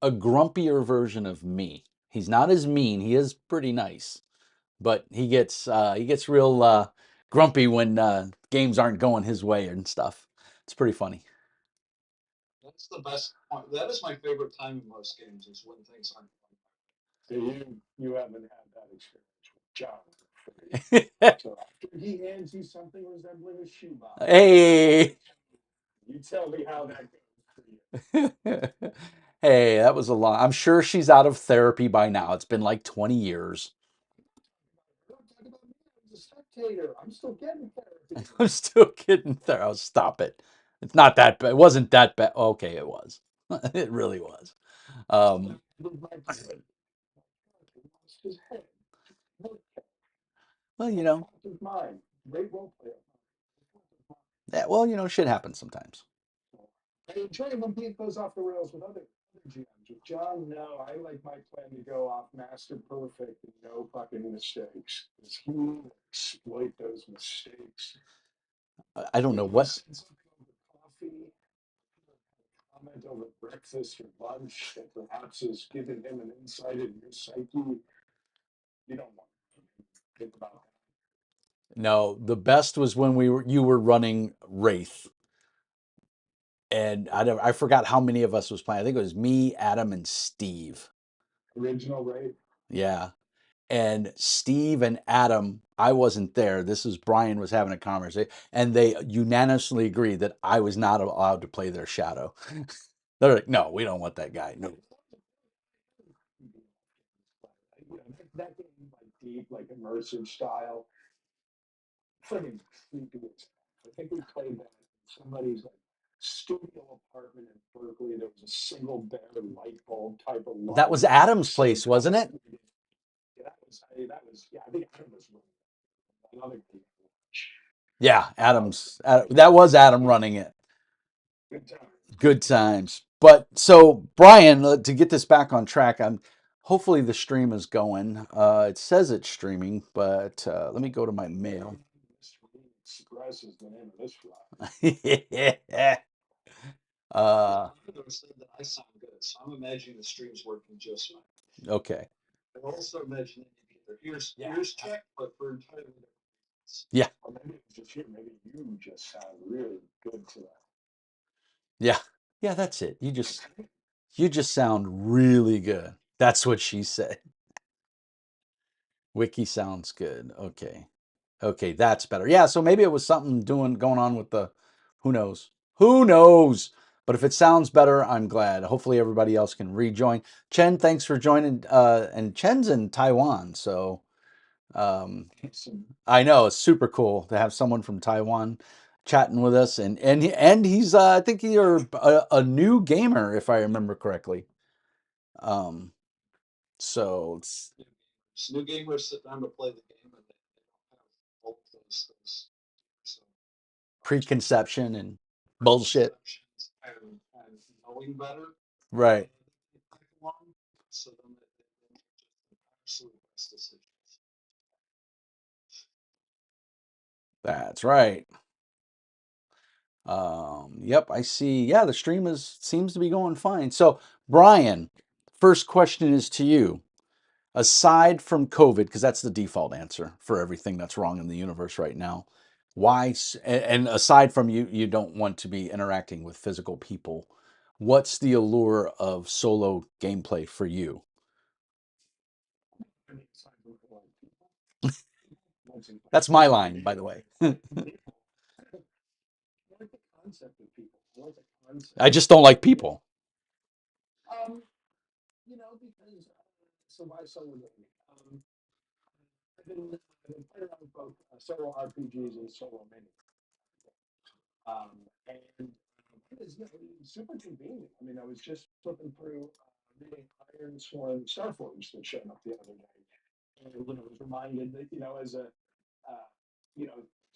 A grumpier version of me. He's not as mean. He is pretty nice, but he gets real grumpy when games aren't going his way and stuff. It's pretty funny. That's the best point. That is my favorite time in most games is when things aren't going. So you haven't had that experience with John. So after he hands you something resembling a shoebox, Hey. you tell me how that goes for you. Hey, that was a long. I'm sure she's out of therapy by now. It's been like 20 years. Don't talk about me. I was a spectator. I'm still getting therapy. I'm still getting there. Oh, stop it. It's not that bad. It wasn't that bad. Okay, it was. It really was. Um, With my friend, he lost his head. well, His mind. Great role player. yeah, well, shit happens sometimes. I enjoy it when Pete goes off the rails with other GMs. With John, no, I like my plan to go off master perfect and no fucking mistakes. Because he will exploit those mistakes. I don't know He what. sends something over coffee, comment over breakfast or lunch that perhaps has given him an insight into your psyche. You don't want to think about that. No, the best was when you were running Wraith, and I forgot how many of us was playing. I think it was me, Adam, and Steve. Original, right? Yeah. And Steve and Adam, I wasn't there. This is Brian was having a conversation, and they unanimously agreed that I was not allowed to play their shadow. They're like, no, we don't want that guy. No. That game, like deep, like immersive style, pretty creepy as hell. I think we played that in somebody's like studio apartment in Berkeley. There was a single bare light bulb type of That light. was Adam's So place, wasn't it? yeah, that was yeah. I think Adam was another game. Yeah, Oh, That was Adam running it. good time. Good times. But so Brian, to get this back on track, I'm hopefully the stream is going. It says it's streaming, but let me go to my mail. Express is the name of this fly. uh, I said that I sound good, so I'm imagining the stream's working just fine. okay. I'm also imagining either Yeah. ears checked, but for entirely different reasons. Yeah. Or maybe it was just here. Maybe you just sound really good today. Yeah. Yeah, that's it. You just sound really good. That's what she said. Wiki sounds good. Okay. Okay, that's better. Yeah, so maybe it was something going on with the who knows. Who knows? But if it sounds better, I'm glad. Hopefully everybody else can rejoin. Chen, thanks for joining. And Chen's in Taiwan, so I know it's super cool to have someone from Taiwan chatting with us, and he's I think you're a new gamer if I remember correctly. Um, so it's So new gamers sit down to play the game, and they don't have all of those so, preconception and bullshit. preconceptions and knowing better. Right. So then they make just the absolute best decisions. That's right. Yep, I see. Yeah, the stream seems to be going fine. So, Brian, first question is to you. Aside from COVID, because that's the default answer for everything that's wrong in the universe right now, and aside from you don't want to be interacting with physical people, what's the allure of solo gameplay for you? That's my line, by the way. I like the concept of people. I like the concept. I just don't like people. Um, because so why solo gaming? I've been playing around with both solo RPGs and solo mini. And it's super convenient. I mean, I was just flipping through reading Iron Sworn Starforge that showed up the other day, and was reminded that as a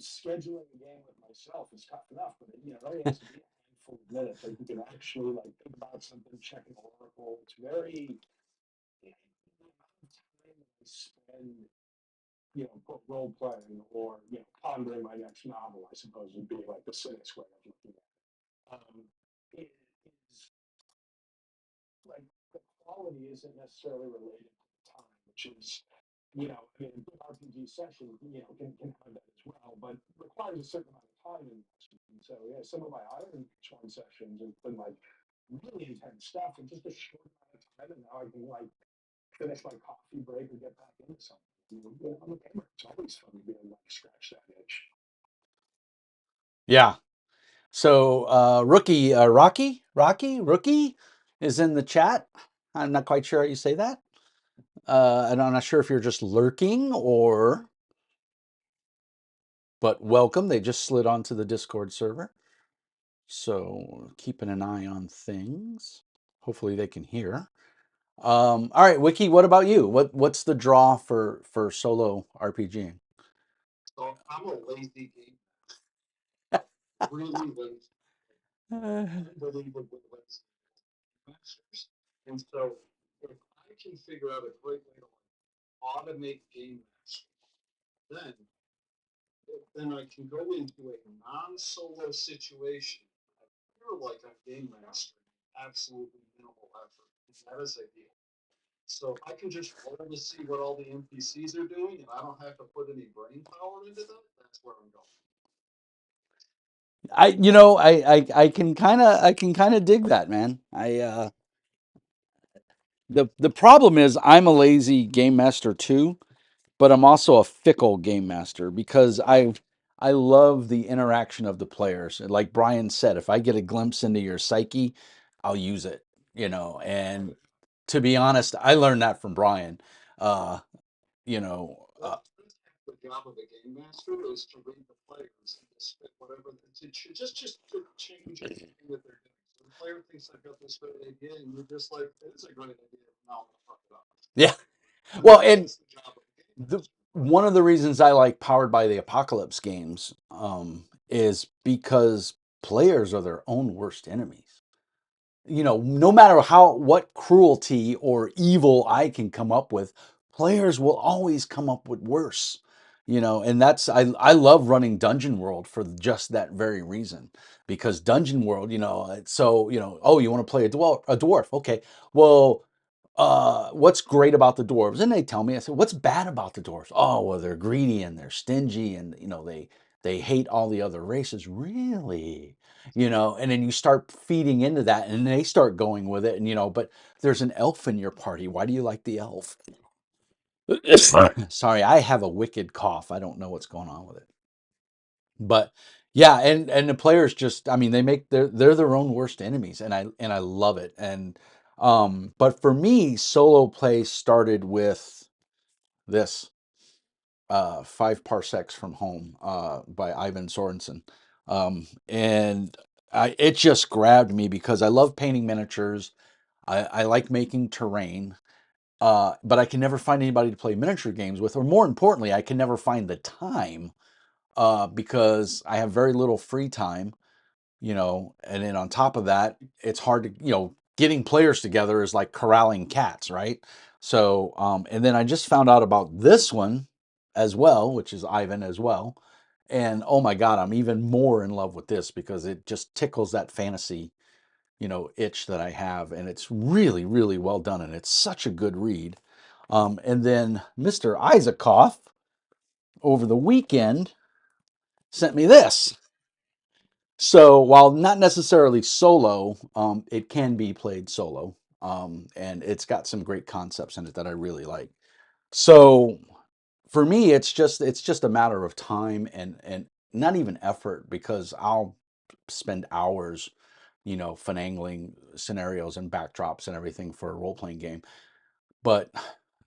scheduling a game with myself is tough enough, but it only has to be a handful of minutes. Like you can actually think about something, check an oracle. It's very the amount of time that I spend role playing or pondering my next novel, I suppose would be like the cynics way of looking at it. It is quality isn't necessarily related to the time, which is, you know, I mean, a good RPG session, you know, can have that as well, but requires a certain amount of time investment. And so, yeah, some of my Iron Sworn sessions have been like really intense stuff in just a short amount of time, and now I can like finish my coffee break or get back into something. You know, I'm a gamer. It's always fun to be able to like scratch that itch. Yeah. So Rookie is in the chat. I'm not quite sure how you say that. And I'm not sure if you're just lurking or, but welcome. They just slid onto the Discord server. So keeping an eye on things. Hopefully they can hear. All right, Wiki, what about you? What's the draw for solo RPG? So I'm a lazy game. Really lazy. Unbelievably lazy. Masters. And so if I can figure out a great way to automate game master, then I can go into a non-solo situation. I feel like I'm game mastering absolutely minimal effort. And that is ideal. So if I can just roll to see what all the NPCs are doing and I don't have to put any brain power into that, that's where I'm going. I can kind of dig that, man. The problem is I'm a lazy game master too, but I'm also a fickle game master because I love the interaction of the players. And like Brian said, if I get a glimpse into your psyche, I'll use it, you know. And to be honest, I learned that from Brian. Uh, you know, That's half the job of a game master is to read the players and just spit whatever just to change anything that they're doing. So the player thinks I've got this great idea, and you're just like, it is a great idea. Now I'm gonna fuck it up. yeah. And Well, and that's the job of a game the master. one of the reasons I like Powered by the Apocalypse games is because players are their own worst enemies. You know, no matter what cruelty or evil I can come up with, players will always come up with worse. You know, and that's I love running Dungeon World for just that very reason. Because Dungeon World, you know, so you know, oh, you want to play a dwarf? Okay, well, what's great about the dwarves? And they tell me, I said, what's bad about the dwarves? Oh, well, they're greedy and they're stingy, and you know, they hate all the other races. Really? You know, and then you start feeding into that and they start going with it. And, you know, but there's an elf in your party. Why do you like the elf? Sorry, I have a wicked cough. I don't know what's going on with it. But yeah, and the players just, I mean, they're their own worst enemies, and I love it. And but for me, solo play started with this 5 Parsecs from Home by Ivan Sorensen. And it just grabbed me because I love painting miniatures. I like making terrain, but I can never find anybody to play miniature games with, or more importantly, I can never find the time because I have very little free time, you know, and then on top of that, it's hard to, you know, getting players together is like corralling cats, right? So, and then I just found out about this one as well, which is Ivan as well. And oh my God, I'm even more in love with this because it just tickles that fantasy, you know, itch that I have. And it's really, really well done. And it's such a good read. And then Mr. Isaacoff over the weekend sent me this. So while not necessarily solo, it can be played solo, and it's got some great concepts in it that I really like. So for me, it's just a matter of time and not even effort because I'll spend hours, you know, finagling scenarios and backdrops and everything for a role playing game. But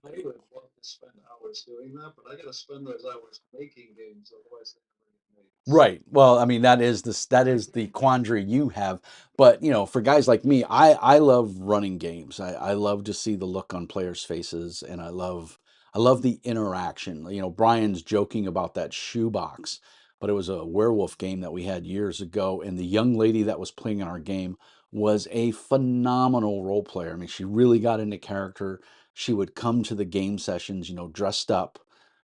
I would love to spend hours doing that, but I got to spend those hours making games, otherwise they never get made. right. Well, I mean, that is the quandary you have. But, you know, for guys like me, I love running games. I love to see the look on players' faces and I love the interaction. You know, Brian's joking about that shoebox, but it was a werewolf game that we had years ago and the young lady that was playing in our game was a phenomenal role player. I mean, she really got into character. She would come to the game sessions, you know, dressed up,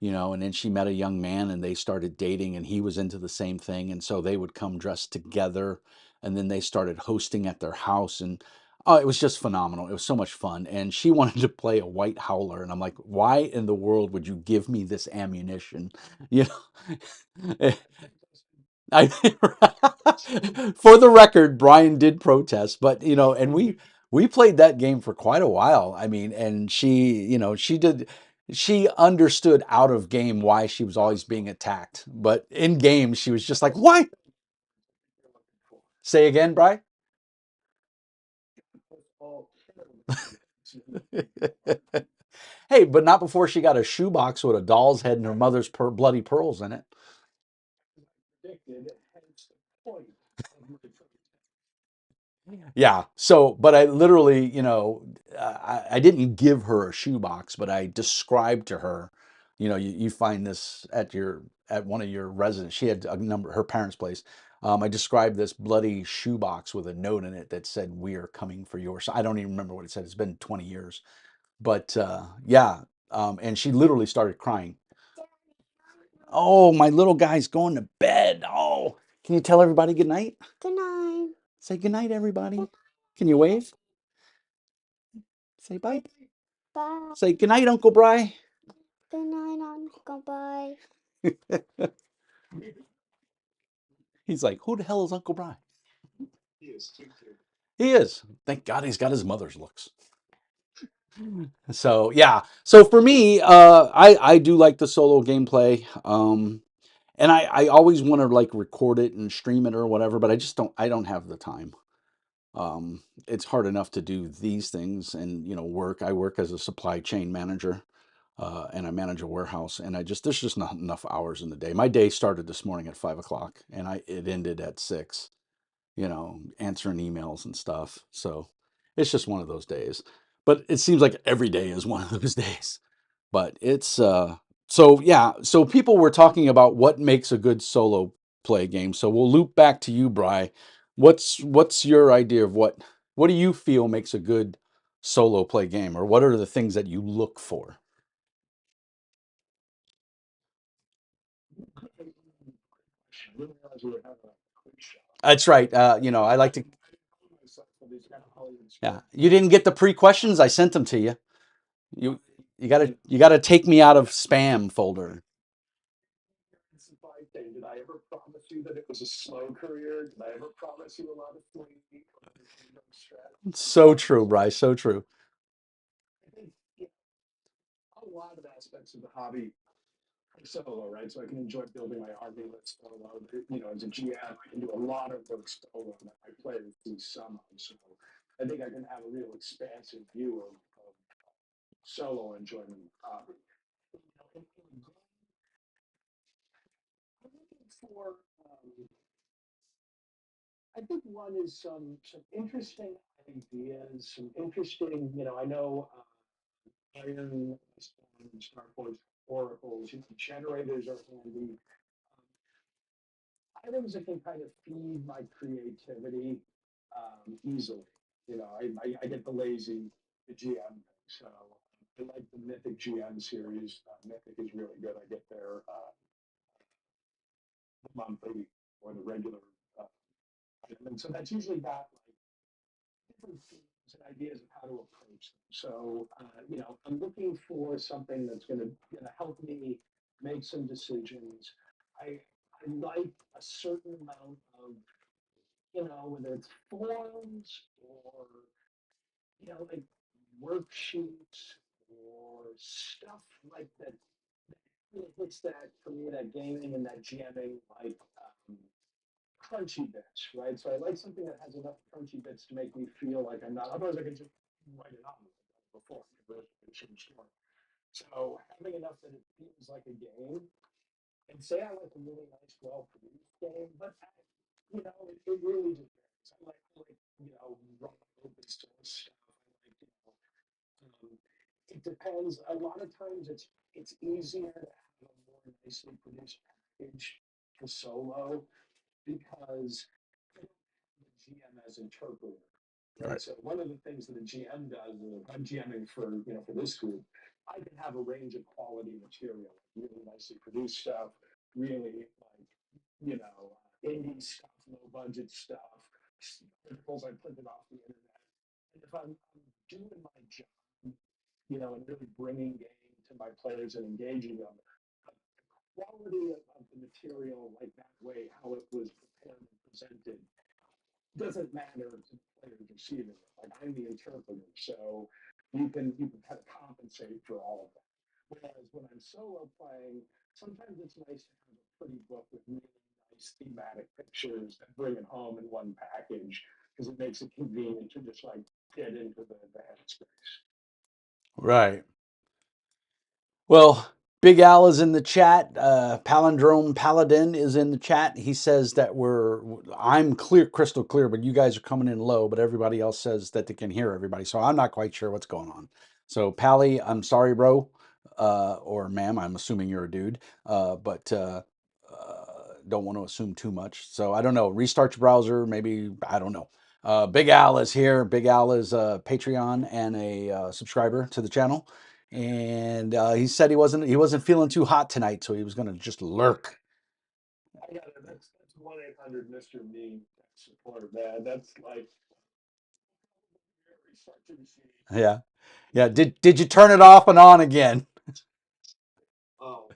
you know, and then she met a young man and they started dating and he was into the same thing. And so they would come dressed together and then they started hosting at their house. And Oh, it was just phenomenal. It was so much fun. And she wanted to play a white howler. And I'm like, why in the world would you give me this ammunition? You know, I, for the record, Brian did protest, but and we played that game for quite a while. I mean, and she understood out of game why she was always being attacked, but in game she was just like, why? Say again, Brian? Hey, but not before she got a shoebox with a doll's head and her mother's bloody pearls in it. Yeah. So, but I literally, I didn't give her a shoebox, but I described to her, you find this at one of your residents. She had a number, her parents' place. I described this bloody shoebox with a note in it that said, "We are coming for yours." I don't even remember what it said. It's been 20 years, but yeah. And she literally started crying. Oh, my little guy's going to bed. Oh, can you tell everybody good night? Good night. Say good night, everybody. Can you wave? Say bye. Bye. Say good night, Uncle Bry. Good night, Uncle. Bye. He's like, who the hell is Uncle Bry? He is too cute. He is. Thank God he's got his mother's looks. So yeah. So for me, I do like the solo gameplay. And I always want to like record it and stream it or whatever, but I don't have the time. It's hard enough to do these things and work. I work as a supply chain manager, and I manage a warehouse, and there's just not enough hours in the day. My day started this morning at 5 o'clock, and it ended at 6. Answering emails and stuff. So it's just one of those days. But it seems like every day is one of those days. But it's so yeah. So people were talking about what makes a good solo play game. So we'll loop back to you, Bry. What's your idea of what do you feel makes a good solo play game, or what are the things that you look for? That's right. I like to. Yeah, you didn't get the pre-questions. I sent them to you. You you gotta take me out of spam folder. Did I ever promise you that it was a slow career? Did I ever promise you a lot of sleep? So true, Bryce. So true. I think a lot of aspects of the hobby are solo, right? So I can enjoy building my army list solo. As a GM, I can do a lot of work solo that I play with these some of. So I think I can have a real expansive view of solo enjoyment of the hobby. I'm looking for I think one is some interesting ideas, some interesting, I know Iron Storm, Starforge, oracles, generators are handy. Items that can kind of feed my creativity easily. I get the lazy, the GM thing. So I like the Mythic GM series. Mythic is really good. I get their monthly or the regular item. And so that's usually got like different themes and ideas of how to approach them. So, I'm looking for something that's going to help me make some decisions. I like a certain amount of, whether it's forms or, like worksheets or stuff like that. Really hits that for me, that gaming and that GMing, like crunchy bits, right? So I like something that has enough crunchy bits to make me feel like I'm not. Otherwise, I can just write it on before conversion story. So having enough that it feels like a game, and say I like a really nice, well-produced game, but it really just varies. I like running open source stuff. It depends. A lot of times, it's easier to have a more nicely produced package for solo because the GM as interpreter. Right. Right. So one of the things that a GM does, is if I'm GMing for this group, I can have a range of quality material, really nicely produced stuff, really like indie stuff, low budget stuff, articles I printed off the internet. And if I'm doing my job, and really bringing game to my players and engaging them, the quality of the material, like that way, how it was prepared and presented, doesn't matter to the players receiving it. Like I'm the interpreter, so you can kind of compensate for all of that. Whereas when I'm solo playing, sometimes it's nice to have a pretty book with really nice thematic pictures and bring it home in one package because it makes it convenient to just like get into the headspace. Right. Well, Big Al is in the chat. Palindrome Paladin is in the chat. He says that I'm clear, crystal clear, but you guys are coming in low, but everybody else says that they can hear everybody. So I'm not quite sure what's going on. So Pally, I'm sorry, bro. Or ma'am, I'm assuming you're a dude. But don't want to assume too much. So I don't know. Restart your browser. Maybe, I don't know. Big Al is here. Big Al is a Patreon and a subscriber to the channel. And he said he wasn't feeling too hot tonight, so he was going to just lurk. I got it. That's 1-800 Mr. Me support, man. That's like restart your machine. Yeah, yeah. Did you turn it off and on again? Oh,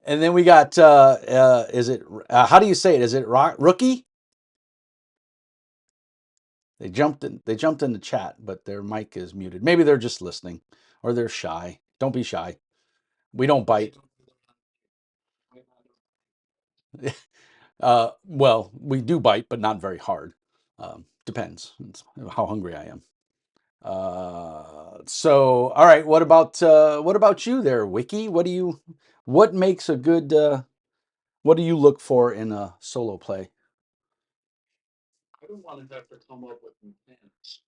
And then we got is it how do you say it? Is it rookie? They jumped in the chat, but their mic is muted. Maybe they're just listening or they're shy. Don't be shy. We don't bite. Well, we do bite, but not very hard. Depends. It's how hungry I am. So all right, what about you there, Wiki? What makes a good what do you look for in a solo play? I don't want to have to come up with mechanics.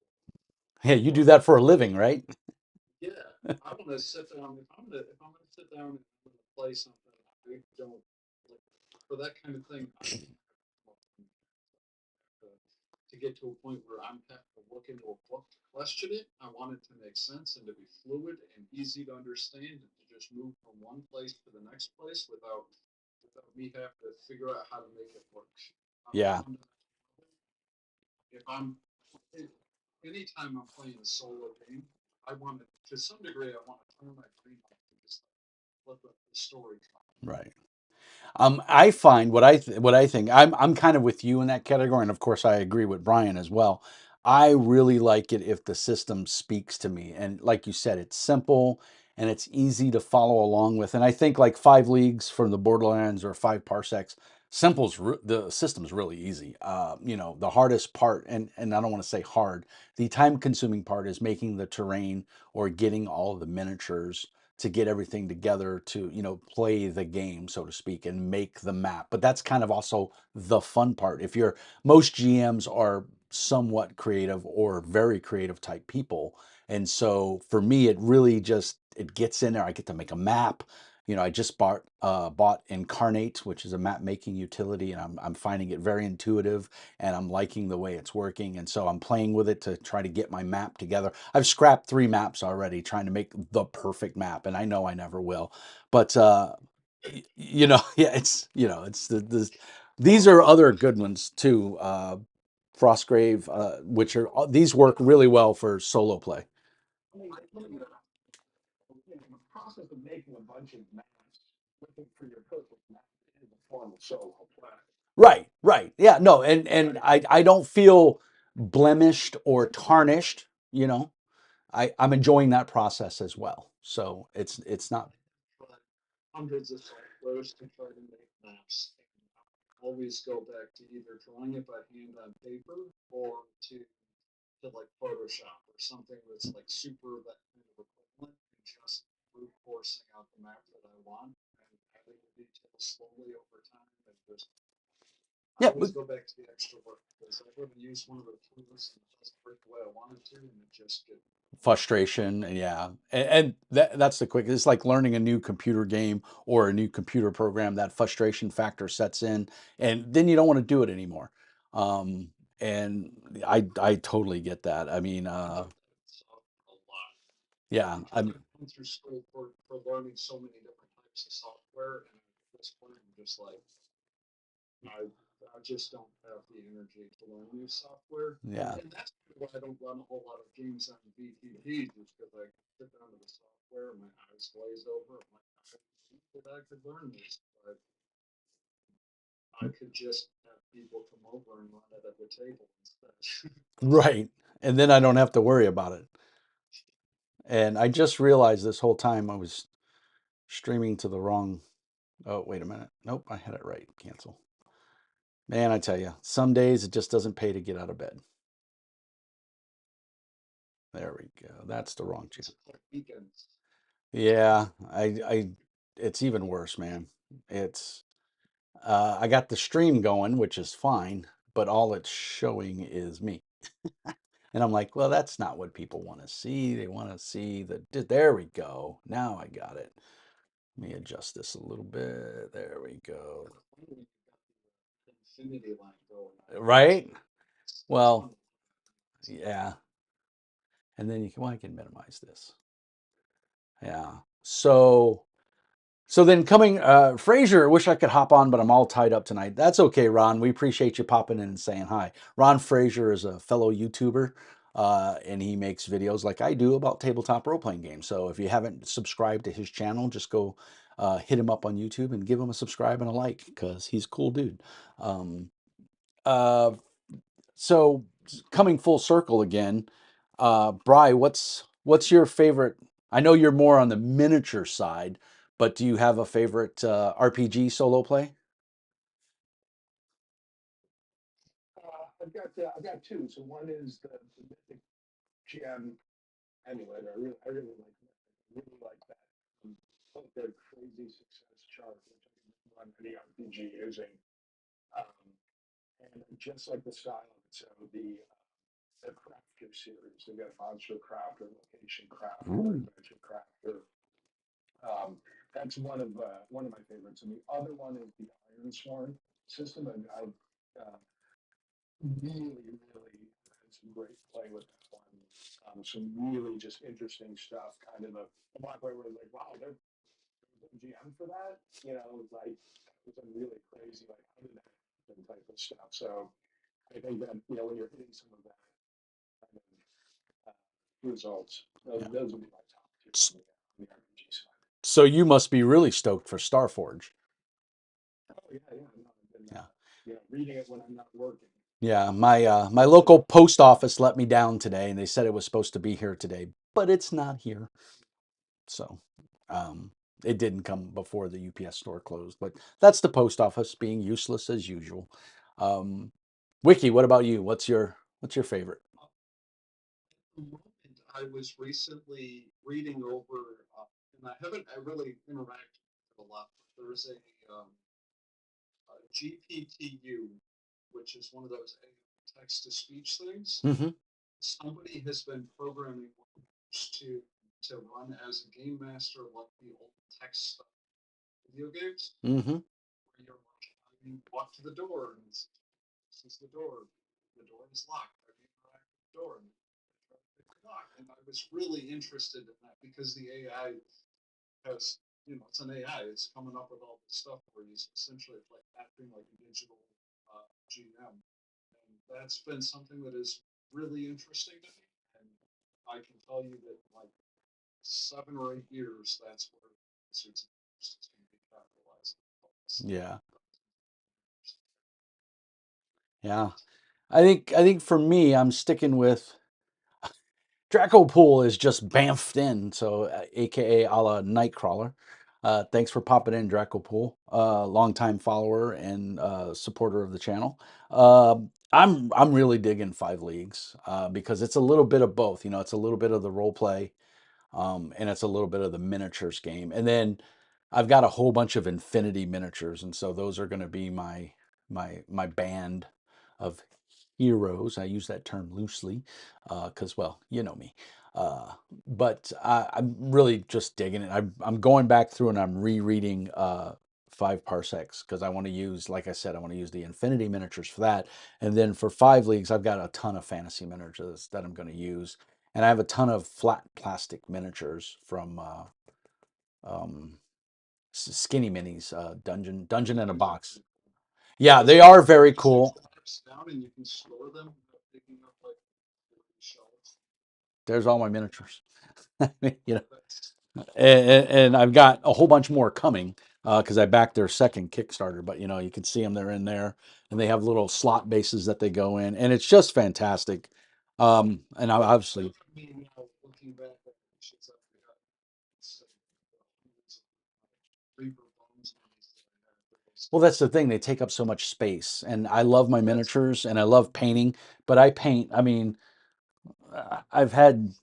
Yeah, you do that for a living, right? Yeah, I want to sit down. If I'm gonna sit down and I'm gonna play something, I don't like for that kind of thing. I don't have to get to a point where I'm having to look into a book to question it. I want it to make sense and to be fluid and easy to understand and to just move from one place to the next place without me having to figure out how to make it work. Yeah. If I'm anytime I'm playing a solo game, I want to some degree I want to turn my brain off and just let the story come. Right. I find what I think I'm kind of with you in that category, and of course I agree with Brian as well. I really like it if the system speaks to me, and like you said, it's simple and it's easy to follow along with. And I think like 5 leagues from the Borderlands or 5 parsecs, the system's really easy. The hardest part, and I don't want to say hard, the time-consuming part is making the terrain or getting all of the miniatures to get everything together to play the game, so to speak, and make the map. But that's kind of also the fun part. If you're Most GMs are somewhat creative or very creative type people, and so for me it really just it gets in there. I get to make a map. I just bought Incarnate, which is a map making utility, and I'm finding it very intuitive, and I'm liking the way it's working. And so I'm playing with it to try to get my map together. I've scrapped 3 maps already trying to make the perfect map, and I know I never will. But yeah, it's these are other good ones too. Frostgrave, which are these work really well for solo play. I mean, the process of making a bunch of maps, looking for your perfect map in the form of solo play. Right. Yeah, no, and I don't feel blemished or tarnished. I'm enjoying that process as well. So it's not. But hundreds of softwares to try to make maps. And I always go back to either drawing it by hand on paper or to like Photoshop or something that's like super that kind of equivalent and just brute forcing out the map that I want and adding the details slowly over time and just I Yeah, always go back to the extra work because I haven't used one of the tools and it doesn't work the way I wanted to and it just get frustration, and yeah, and that's the quick. It's like learning a new computer game or a new computer program. That frustration factor sets in, and then you don't want to do it anymore. And I totally get that. I mean, a lot. yeah, Because I've gone through school for learning so many different types of software and at this point I'm just like I just don't have the energy to learn new software. Yeah. And that's why I don't run a whole lot of games on BTG, just because I sit down to the software and my eyes glaze over. I'm like, I think that I could learn this, but I could just have people come over and run it at the table instead. Right. And then I don't have to worry about it. And I just realized this whole time I was streaming to the wrong. Oh, wait a minute. Nope, I had it right. Cancel. Man, I tell you, some days it just doesn't pay to get out of bed. There we go. That's the wrong channel. It's like weekends. Yeah, it's even worse, man. It's, I got the stream going, which is fine, but all it's showing is me. And I'm like, well, that's not what people want to see. They want to see there we go. Now I got it. Let me adjust this a little bit. There we go. Infinity line going on. Right? It's Well, fun. yeah. And then well, I can minimize this. Yeah. So then coming, Frazier, wish I could hop on, but I'm all tied up tonight. That's okay, Ron. We appreciate you popping in and saying hi. Ron Frazier is a fellow YouTuber, and he makes videos like I do about tabletop role-playing games. So if you haven't subscribed to his channel, just go hit him up on YouTube and give him a subscribe and a like, because he's a cool dude. Uh, so coming full circle again, Bri, what's your favorite? I know you're more on the miniature side, but do you have a favorite RPG solo play? I've got two. So one is the Mythic GM emulator. I really like that. I really like that. Like their crazy success chart, which I can run any RPG using. And I just like the style of it. So the Crafter series, they've got Monster Crafter, Location Crafter, Ooh. Adventure Crafter. That's one of my favorites. And the other one is the Iron Sworn system. And I've really had some great play with that one. Some really just interesting stuff. Kind of a block where we're like, wow, there's a GM for that. You know, like that was a really crazy, like how did that happen type of stuff. So I think that when you're hitting some of that kind of results, Yeah. those would be my top two on the RPG side. So you must be really stoked for Starforge. Oh yeah, no, I've been, Yeah. reading it when I'm not working. Yeah, my local post office let me down today, and they said it was supposed to be here today, but it's not here. So it didn't come before the UPS store closed, but that's the post office being useless as usual. Wiki, what about you? What's your favorite? The moment I was recently reading over, and I really interacted with it a lot, but there's a GPTU, which is one of those text to speech things. Mm-hmm. Somebody has been programming to run as a game master like the old text stuff video games. Mm-hmm. Where you're like, you walk to the door and this is the door. The door is locked. How do you interact with the door? And try to pick the lock. And I was really interested in that because the AI has, it's an AI. It's coming up with all this stuff where he's essentially like acting like a digital GM. And that's been something that is really interesting to me. And I can tell you that like 7 or 8 years, that's where Wizards of the Coast is going to be capitalized. Yeah. Yeah. I think for me, I'm sticking with Dracopool is just bamfed in, so AKA a la Nightcrawler. Thanks for popping in, Dracopool. Longtime follower and supporter of the channel. I'm really digging 5 Leagues because it's a little bit of both. It's a little bit of the role play, and it's a little bit of the miniatures game. And then I've got a whole bunch of Infinity miniatures, and so those are going to be my band of heroes. I use that term loosely because, well, you know me. But I'm really just digging it. I'm going back through and I'm rereading 5 Parsecs because I want to use, like I said, I want to use the Infinity miniatures for that. And then for 5 Leagues, I've got a ton of fantasy miniatures that I'm going to use. And I have a ton of flat plastic miniatures from Skinny Minis, Dungeon in a Box. Yeah, they are very cool. Down and you can store them without picking up like shelves. There's all my miniatures. You know, That's and I've got a whole bunch more coming because I backed their second Kickstarter. But you know, you can see them; they're in there, and they have little slot bases that they go in, and it's just fantastic. And I obviously, I mean, looking back at the shits I've got, so, hundreds of Reaper bones minis that I have for those. well, that's the thing; they take up so much space, and I love my miniatures, and I love painting, but I paint. I mean, I've had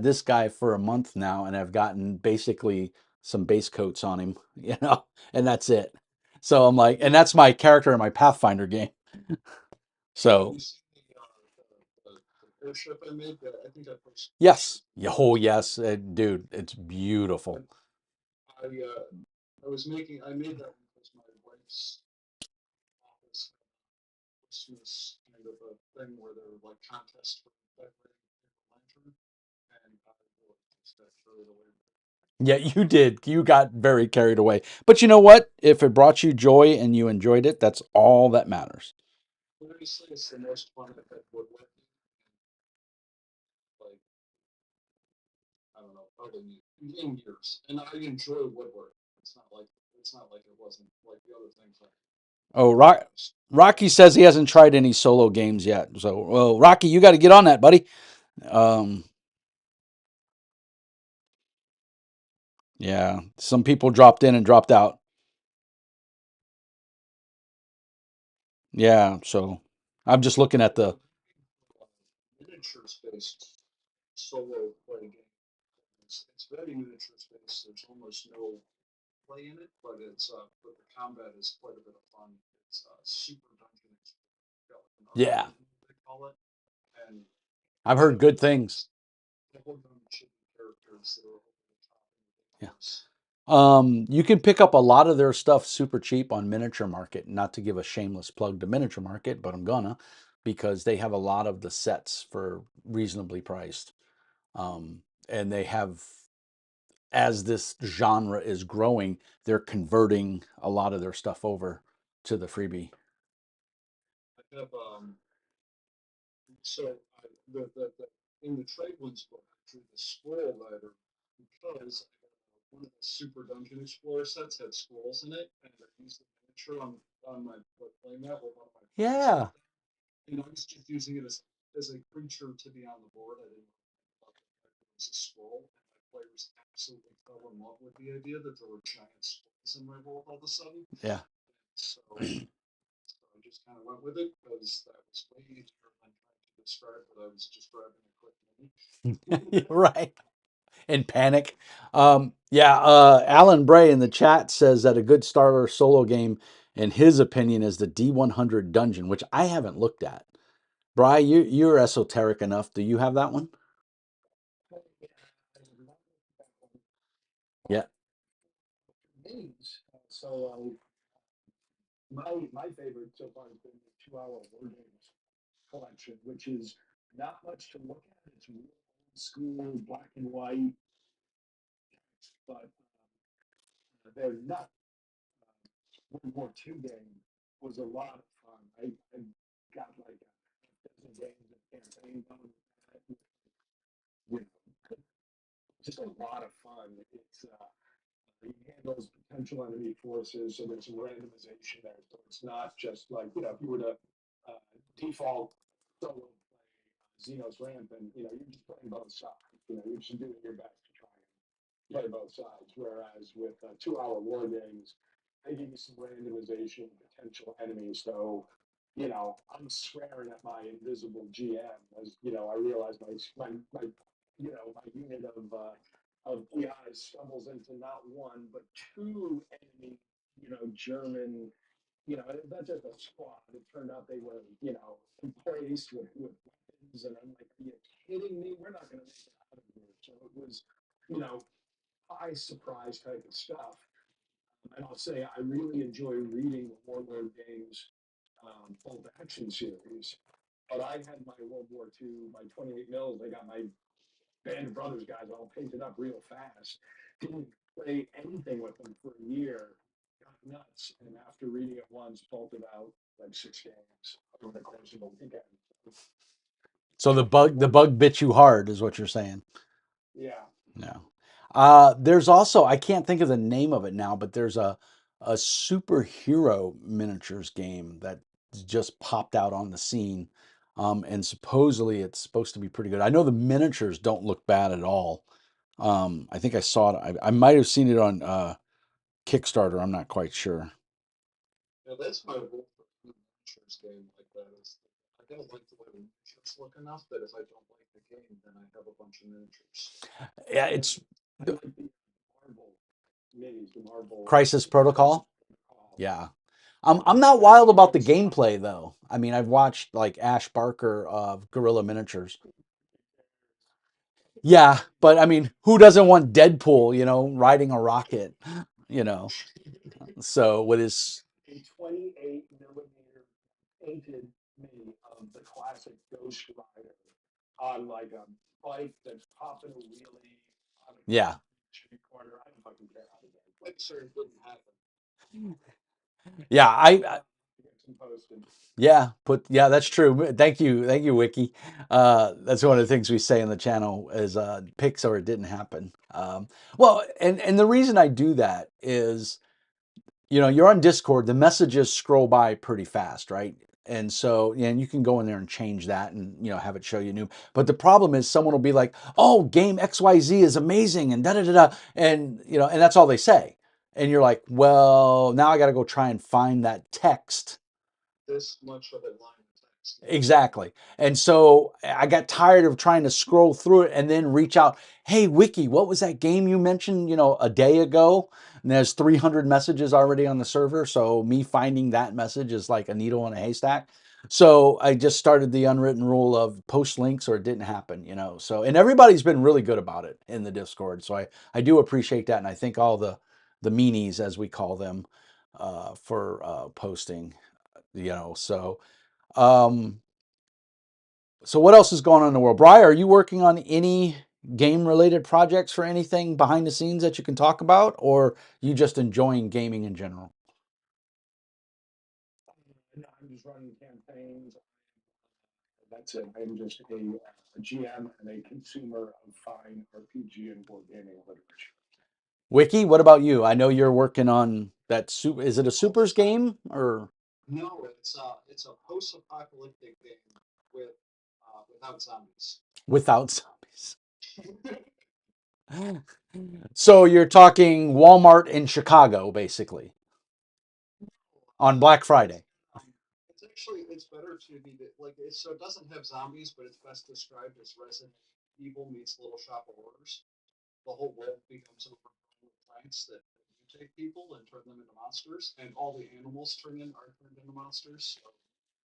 this guy for a month now, and I've gotten basically some base coats on him, you know, and that's it. So I'm like, and that's my character in my Pathfinder game. Have So you seen the airship I made? That I think I posted. yes, yeah, oh yes, dude, it's beautiful. I I made that one because my wife's office had a Christmas kind of a thing where there were like contests for decorating the lantern, and I really just got carried away. Yeah, you did. You got very carried away. But you know what? If it brought you joy and you enjoyed it, that's all that matters. Honestly, it's the most fun I've had woodworking in, like, I don't know, probably in years. And I enjoy woodwork. It's not like it wasn't like the other things. Oh, Rocky says he hasn't tried any solo games yet. So, well, Rocky, you got to get on that, buddy. Um, yeah, some people dropped in and dropped out. Yeah, so I'm just looking at the. Miniature space solo play game. It's very miniature space. There's almost no play in it, but the combat is quite a bit of fun. It's Super Dungeon Explorer, Yeah, they call it, and I've it's heard good things. double gun chibi characters that are over the top and Yeah. ridiculous. You can pick up a lot of their stuff super cheap on Miniature Market. Not to give a shameless plug to Miniature Market, but I'm gonna because they have a lot of the sets for reasonably priced. And they have, as this genre is growing, they're converting a lot of their stuff over to the freebie. I have so I, the in the trade ones book I drew the scroll rider because one of the Super Dungeon Explorer sets had scrolls in it, and I used the miniature on my playmat with one of my friends. Yeah. And I was just using it as a creature to be on the board. I didn't know it was a scroll, and my players absolutely fell in love with the idea that there were giant scrolls in my world all of a sudden. Yeah. So I just kind of went with it because that was way easier than trying to describe that I was just grabbing a quick mini. Right. In panic. Yeah, Alan Bray in the chat says that a good starter solo game, in his opinion, is the D100 Dungeon, which I haven't looked at. Bry, you're esoteric enough. Do you have that one? Yeah. Minis. So my favorite so far has been the 2 Hour War Games collection, which is not much to look at. It's real old school, black and white, but they're not. World War II game was a lot of fun. I got like a dozen games of campaign done with that. You know, just a lot of fun. You handles potential enemy forces, so there's some randomization there. So it's not just like, if you were to default solo play Xenos Rampant, you're just playing both sides. You're just doing your best to try and play both sides. Whereas with 2 Hour War Games, they give you some randomization of potential enemies. So, I'm swearing at my invisible GM as, I realize my unit of PIs stumbles into not one, but two enemy, German, not just a squad. It turned out they were, emplaced with weapons. And I'm like, are you kidding me? We're not going to make it out of here. So it was, you know, high surprise type of stuff. And I'll say I really enjoy reading the Warlord Games bolt action series. But I had my World War II, my 28 mils. I got my Band of Brothers guys all painted up real fast. Didn't play anything with them for a year. Got nuts. And after reading it once, bolted out. like 6 games over the course of a weekend. So the bug bit you hard, is what you're saying. Yeah. No. There's also, I can't think of the name of it now, but there's a superhero miniatures game that just popped out on the scene. And supposedly it's supposed to be pretty good. I know the miniatures don't look bad at all. I think I saw it. I might have seen it on Kickstarter. I'm not quite sure. Yeah, that's my rule for any miniatures game like that is I don't like the way the miniatures look enough that if I don't like the game, then I have a bunch of miniatures. Yeah, it's I like the Marvel minis, the Marvel Crisis Protocol. Protocol. Yeah. I'm not wild about the gameplay though. I mean, I've watched like Ash Barker of Guerrilla Miniatures. Yeah, but I mean, who doesn't want Deadpool, riding a rocket, you know? So with his, A 28 millimeter painted mini of the classic Ghost Rider on like a bike that's popping a wheelie on a yeah, street corner. I don't fucking care how to get it. Like, sure, it didn't happen. yeah, Get some posted. yeah, that's true. Thank you, Wiki. That's one of the things we say in the channel is pics or it didn't happen. Well, and the reason I do that is, you're on Discord, the messages scroll by pretty fast, right? And so, and you can go in there and change that and, have it show you new. But the problem is someone will be like, oh, game XYZ is amazing and da da da da. And, and that's all they say. And you're like, well, now I got to go try and find that text. This much of a line of text. Exactly. And so I got tired of trying to scroll through it and then reach out. Hey, Wiki, what was that game you mentioned, a day ago? And there's 300 messages already on the server. So me finding that message is like a needle in a haystack. So I just started the unwritten rule of post links or it didn't happen, So, and everybody's been really good about it in the Discord. So I do appreciate that. And I thank all the meanies, as we call them, for posting, so. So what else is going on in the world? Brian, are you working on any game related projects for anything behind the scenes that you can talk about, or you just enjoying gaming in general? No, I'm just running campaigns. That's it. I'm just a GM and a consumer of fine RPG and board gaming literature. Wiki, what about you? I know you're working on that is it a supers game or No, it's a post-apocalyptic game without zombies. without zombies? So you're talking Walmart in Chicago, basically, on Black Friday. It's better to be like it, so it doesn't have zombies, but it's best described as Resident Evil meets Little Shop of Horrors. The whole world becomes overrun with plants that mutate people and turn them into monsters, and all the animals are turned into monsters. So,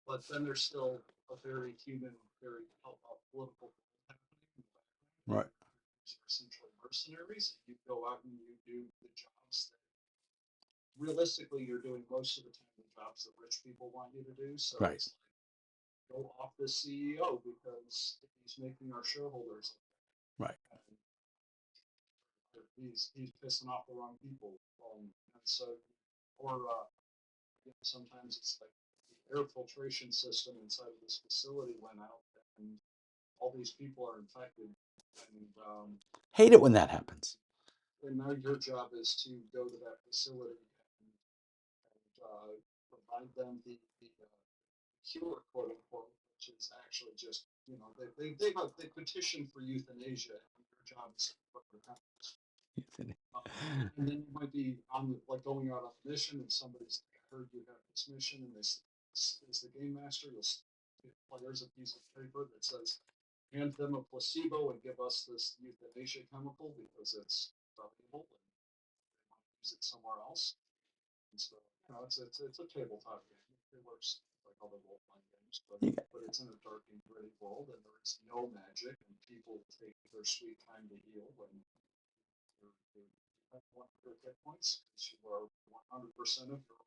but then there's still a very human, very political happening. Right. Are essentially mercenaries. You go out and you do the jobs that realistically you're doing most of the time the jobs that rich people want you to do. So Right. it's like go off the CEO because he's making our shareholders. Right. He's pissing off the wrong people. And so, or sometimes it's like the air filtration system inside of this facility went out, and all these people are infected. And Hate it when that happens. and now your job is to go to that facility and provide them the cure, quote unquote, which is actually just they petition for euthanasia, and your job is to put their hands. And then you might be like going out on a mission, and somebody's heard you have this mission, and this is the game master. You'll give players a piece of paper that says, hand them a placebo and give us this euthanasia chemical because it's valuable and they might use it somewhere else. And so, it's a tabletop game. It works like other role playing games, but it's in a dark and gritty world, and there is no magic, and people take their sweet time to heal when you have 100 hit points because you are 100% of your.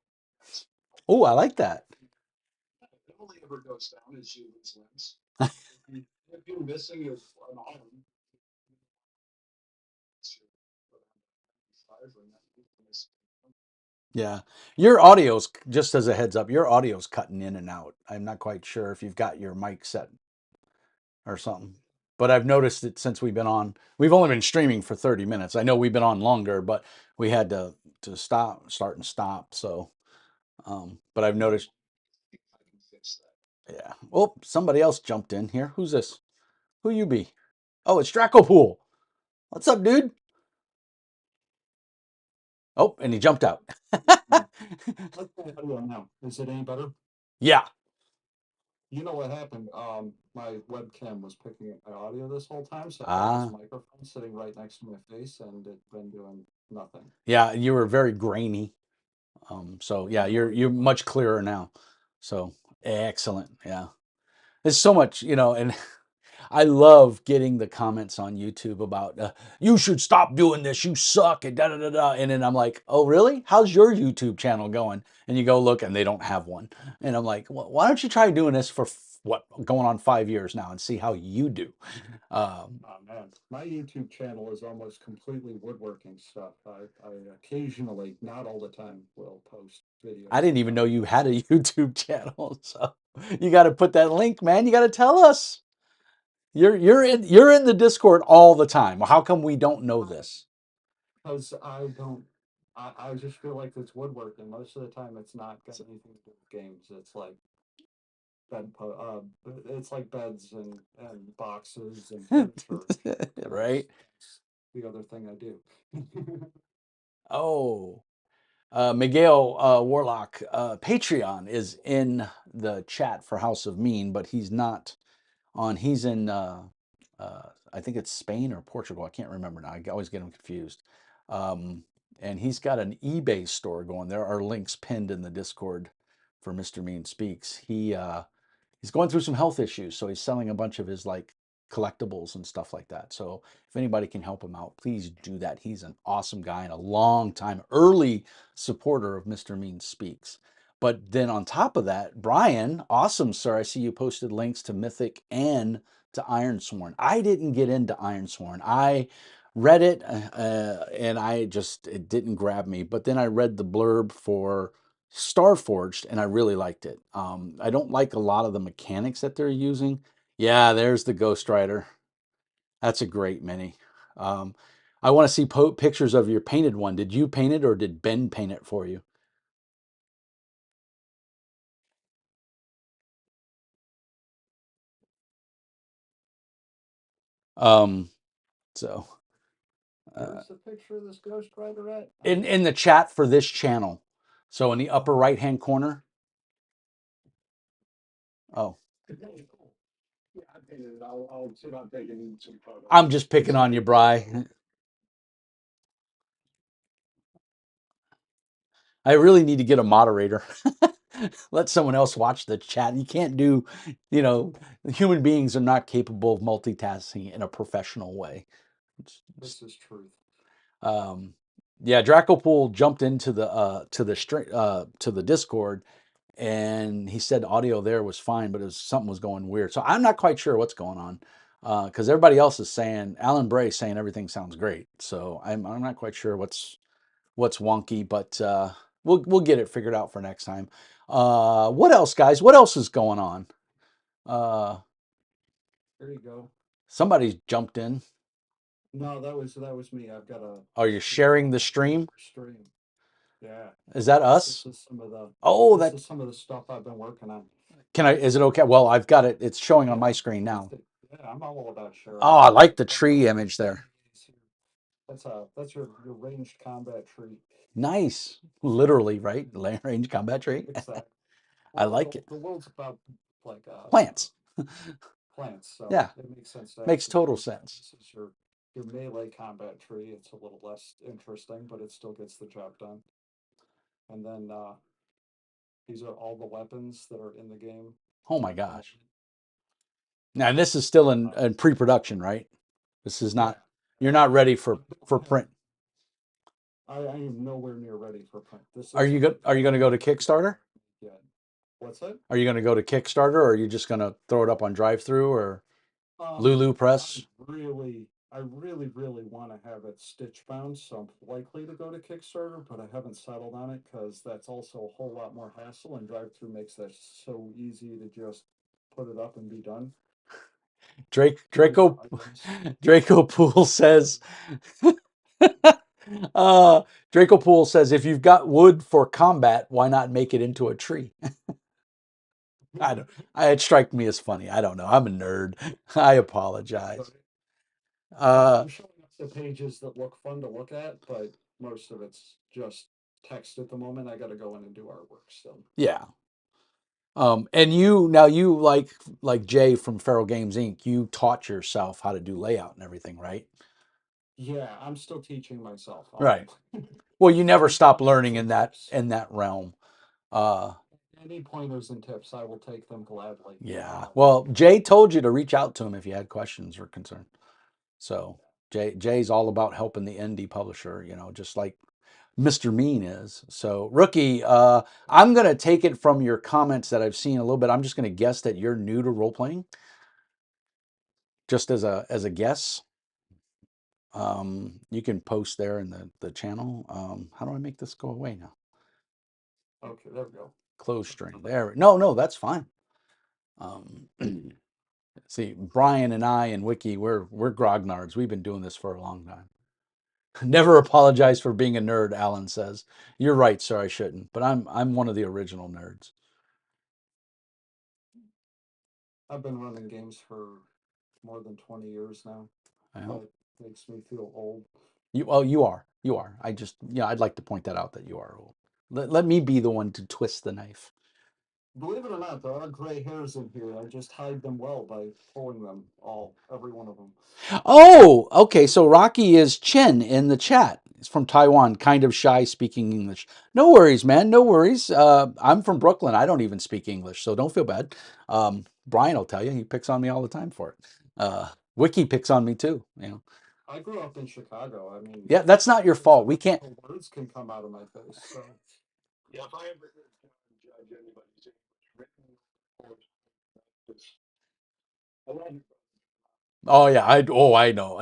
Oh, I like that. It only ever goes down as you lose limbs. If you're missing an arm, Yeah. Your audio's, just as a heads up, your audio's cutting in and out. I'm not quite sure if you've got your mic set or something. But I've noticed it since we've been on. We've only been streaming for 30 minutes. I know we've been on longer, but we had to start and stop. So, but I've noticed, I can fix that. yeah. Oh, somebody else jumped in here. Who's this? Who you be? Oh, it's Dracopool. What's up, dude? Oh, and he jumped out. Let's say audio now. Is it any better? Yeah. You know what happened? My webcam was picking up my audio this whole time, so I had Ah. this microphone sitting right next to my face, and it's been doing nothing. Yeah, you were very grainy. So yeah, you're much clearer now. So excellent. Yeah. There's so much, and I love getting the comments on YouTube about you should stop doing this, you suck, and da da da da. And then I'm like, oh really? How's your YouTube channel going? And you go look, and they don't have one. And I'm like, well, why don't you try doing this for what going on 5 years now and see how you do? Oh man, my YouTube channel is almost completely woodworking stuff. I occasionally, not all the time, will post videos. I didn't even know you had a YouTube channel, so you got to put that link, man. You got to tell us. You're in the Discord all the time. Well, how come we don't know this? Because I don't. I just feel like it's woodworking. Most of the time, it's not got anything to do with games. It's like it's like beds and boxes and furniture. Right? That's the other thing I do. Oh, Miguel Warlock, Patreon is in the chat for House of Mean, but he's not on. He's in, I think it's Spain or Portugal. I can't remember now. I always get him confused. And he's got an eBay store going. There are links pinned in the Discord for Mr. Mean Speaks. He's going through some health issues, so he's selling a bunch of his like collectibles and stuff like that. So if anybody can help him out, please do that. He's an awesome guy and a long time early supporter of Mr. Mean Speaks. But then on top of that, Brian, awesome, sir. I see you posted links to Mythic and to Ironsworn. I didn't get into Ironsworn. I read it and it didn't grab me. But then I read the blurb for Starforged and I really liked it. I don't like a lot of the mechanics that they're using. Yeah, there's the Ghost Rider. That's a great mini. I want to see pictures of your painted one. Did you paint it or did Ben paint it for you? So Where's the picture of this Ghost Rider at? in the chat for this channel. So in the upper right hand corner. Oh, Yeah, I painted it. I'll see about taking some photos. I'm just picking on you, Bri. I really need to get a moderator. Let someone else watch the chat. You can't do, human beings are not capable of multitasking in a professional way. This is truth. Yeah, Dracopool jumped into the to the Discord, and he said audio there was fine, but something was going weird. So I'm not quite sure what's going on because everybody else is saying Alan Bray saying everything sounds great. So I'm not quite sure what's wonky, but we'll get it figured out for next time. What else, guys? What else is going on? There you go. Somebody's jumped in. No, that was me. I've got a. Are you sharing the stream? Stream. Yeah. Is that us? This is some of the. Oh, this is some of the stuff I've been working on. Is it okay? Well, I've got it. It's showing on my screen now. Yeah, I'm all about sharing. Oh, I like the tree image there. That's your ranged combat tree. Nice. Literally, right? Range combat tree. Exactly. I like it. The world's about like Plants. plants. So Yeah. it makes sense. Makes total sense. This is your melee combat tree. It's a little less interesting, but it still gets the job done. And then these are all the weapons that are in the game. Oh my gosh. Now this is still in pre-production, right? This is not. You're not ready for print. I am nowhere near ready for print. Are you going to go to Kickstarter? Yeah. What's that? Are you going to go to Kickstarter, or are you just going to throw it up on Drive-Thru or Lulu Press? I'm really I really, really want to have it stitch bound, so I'm likely to go to Kickstarter, but I haven't settled on it because that's also a whole lot more hassle, and drive-through makes that so easy to just put it up and be done. Draco Items. Draco Pool says Draco Pool says if you've got wood for combat, why not make it into a tree? I don't. It strikes me as funny. I don't know. I'm a nerd. I apologize. I'm showing up the pages that look fun to look at, but most of it's just text at the moment. I got to go in and do artwork still. Yeah. And you like Jay from Feral Games Inc. You taught yourself how to do layout and everything, right? Yeah, I'm still teaching myself. Right. Well, you never Any stop pointers learning and in that tips? realm. Uh, Any pointers and tips, I will take them gladly. yeah. Well, Jay told you to reach out to him if you had questions or concern. So Jay's all about helping the indie publisher, just like Mr. Mean is. So Rookie, I'm gonna take it from your comments that I've seen a little bit. I'm just gonna guess that you're new to role playing, just as a guess. You can post there in the channel. How do I make this go away now? Okay, there we go. Close string. There. No, that's fine. See, Brian and I and Wiki, we're grognards. We've been doing this for a long time. Never apologize for being a nerd, Alan says. You're right, sir, I shouldn't. But I'm one of the original nerds. I've been running games for more than 20 years now. I hope. That makes me feel old. You are. You are. I'd like to point that out that you are old. Let me be the one to twist the knife. Believe it or not, there are gray hairs in here. I just hide them well by pulling them all, every one of them. Oh, okay. So Rocky is Chen in the chat. He's from Taiwan, kind of shy speaking English. No worries, man. No worries. I'm from Brooklyn. I don't even speak English, so don't feel bad. Brian will tell you. He picks on me all the time for it. Wiki picks on me too. I grew up in Chicago. I mean, Yeah, that's not your fault. We can't. words can come out of my face. So. Yeah, if I ever judge anybody's English written or just, I love you. Oh yeah, I know.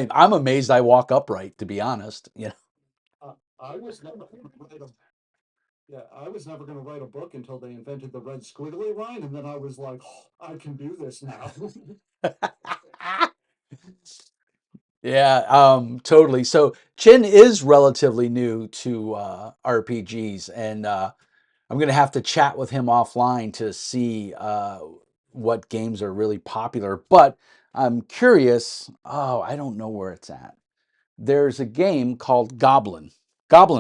I'm amazed I walk upright, to be honest. I was never going to write a. Yeah, I was never going to write a book until they invented the red squiggly line, and then I was like, oh, I can do this now. Yeah, totally. So Chin is relatively new to RPGs, and I'm gonna have to chat with him offline to see what games are really popular. But I'm curious. Oh, I don't know where it's at. There's a game called Goblin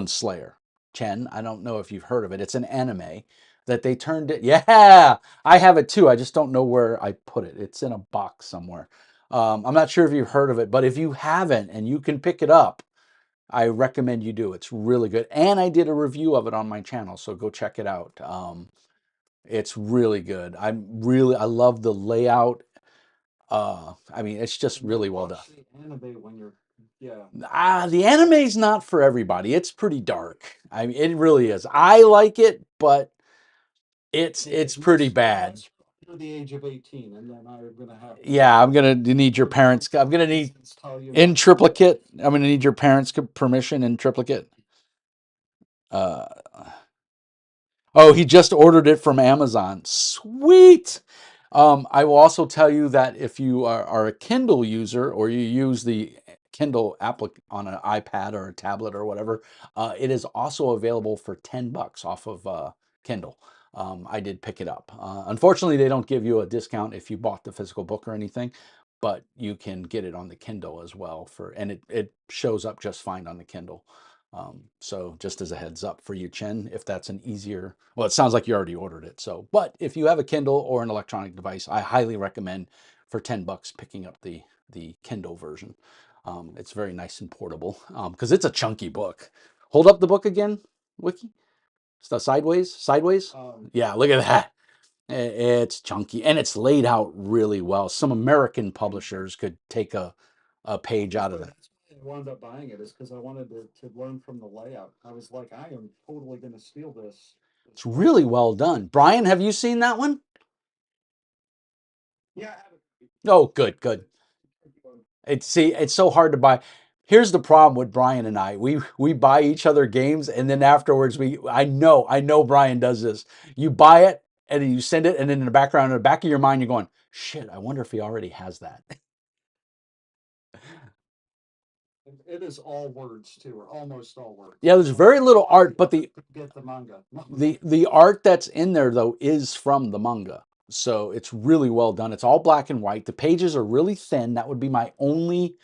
Slayer. Chen, I don't know if you've heard of it. It's an anime that they turned it. Yeah, I have it too. I just don't know where I put it. It's in a box somewhere. I'm not sure if you've heard of it, but if you haven't and you can pick it up, I recommend you do. It's really good. And I did a review of it on my channel, so go check it out. It's really good. I love the layout. I mean, it's just really well done. Anime when you're, yeah. The anime's not for everybody. It's pretty dark. I mean, it really is. I like it, but it's pretty bad. Under the age of 18, and then I'm gonna have. Yeah, I'm gonna need your parents. I'm gonna need in triplicate. I'm gonna need your parents' permission in triplicate. Oh, he just ordered it from Amazon. Sweet. I will also tell you that if you are a Kindle user or you use the Kindle app on an iPad or a tablet or whatever, it is also available for $10 off of Kindle. I did pick it up. Unfortunately, they don't give you a discount if you bought the physical book or anything, but you can get it on the Kindle as well and it shows up just fine on the Kindle. So just as a heads up for you, Chen, if that's an easier, well, it sounds like you already ordered it. So, but if you have a Kindle or an electronic device, I highly recommend for $10 picking up the Kindle version. It's very nice and portable because it's a chunky book. Hold up the book again, Wiki. It's the sideways. Yeah, look at that. It's chunky and it's laid out really well. Some American publishers could take a page out of that. I wound up buying it is because I wanted to learn from the layout. I was like, I am totally going to steal this. It's really well done. Brian, have you seen that one? Yeah, I have it. Oh, good. It's so hard to buy. Here's the problem with Brian and I. We buy each other games, and then afterwards I know Brian does this. You buy it and then you send it, and then in the background, in the back of your mind, you're going, shit, I wonder if he already has that. It is all words too, or almost all words. Yeah, there's very little art, but Get the manga. the art that's in there though is from the manga. So it's really well done. It's all black and white. The pages are really thin. That would be my only.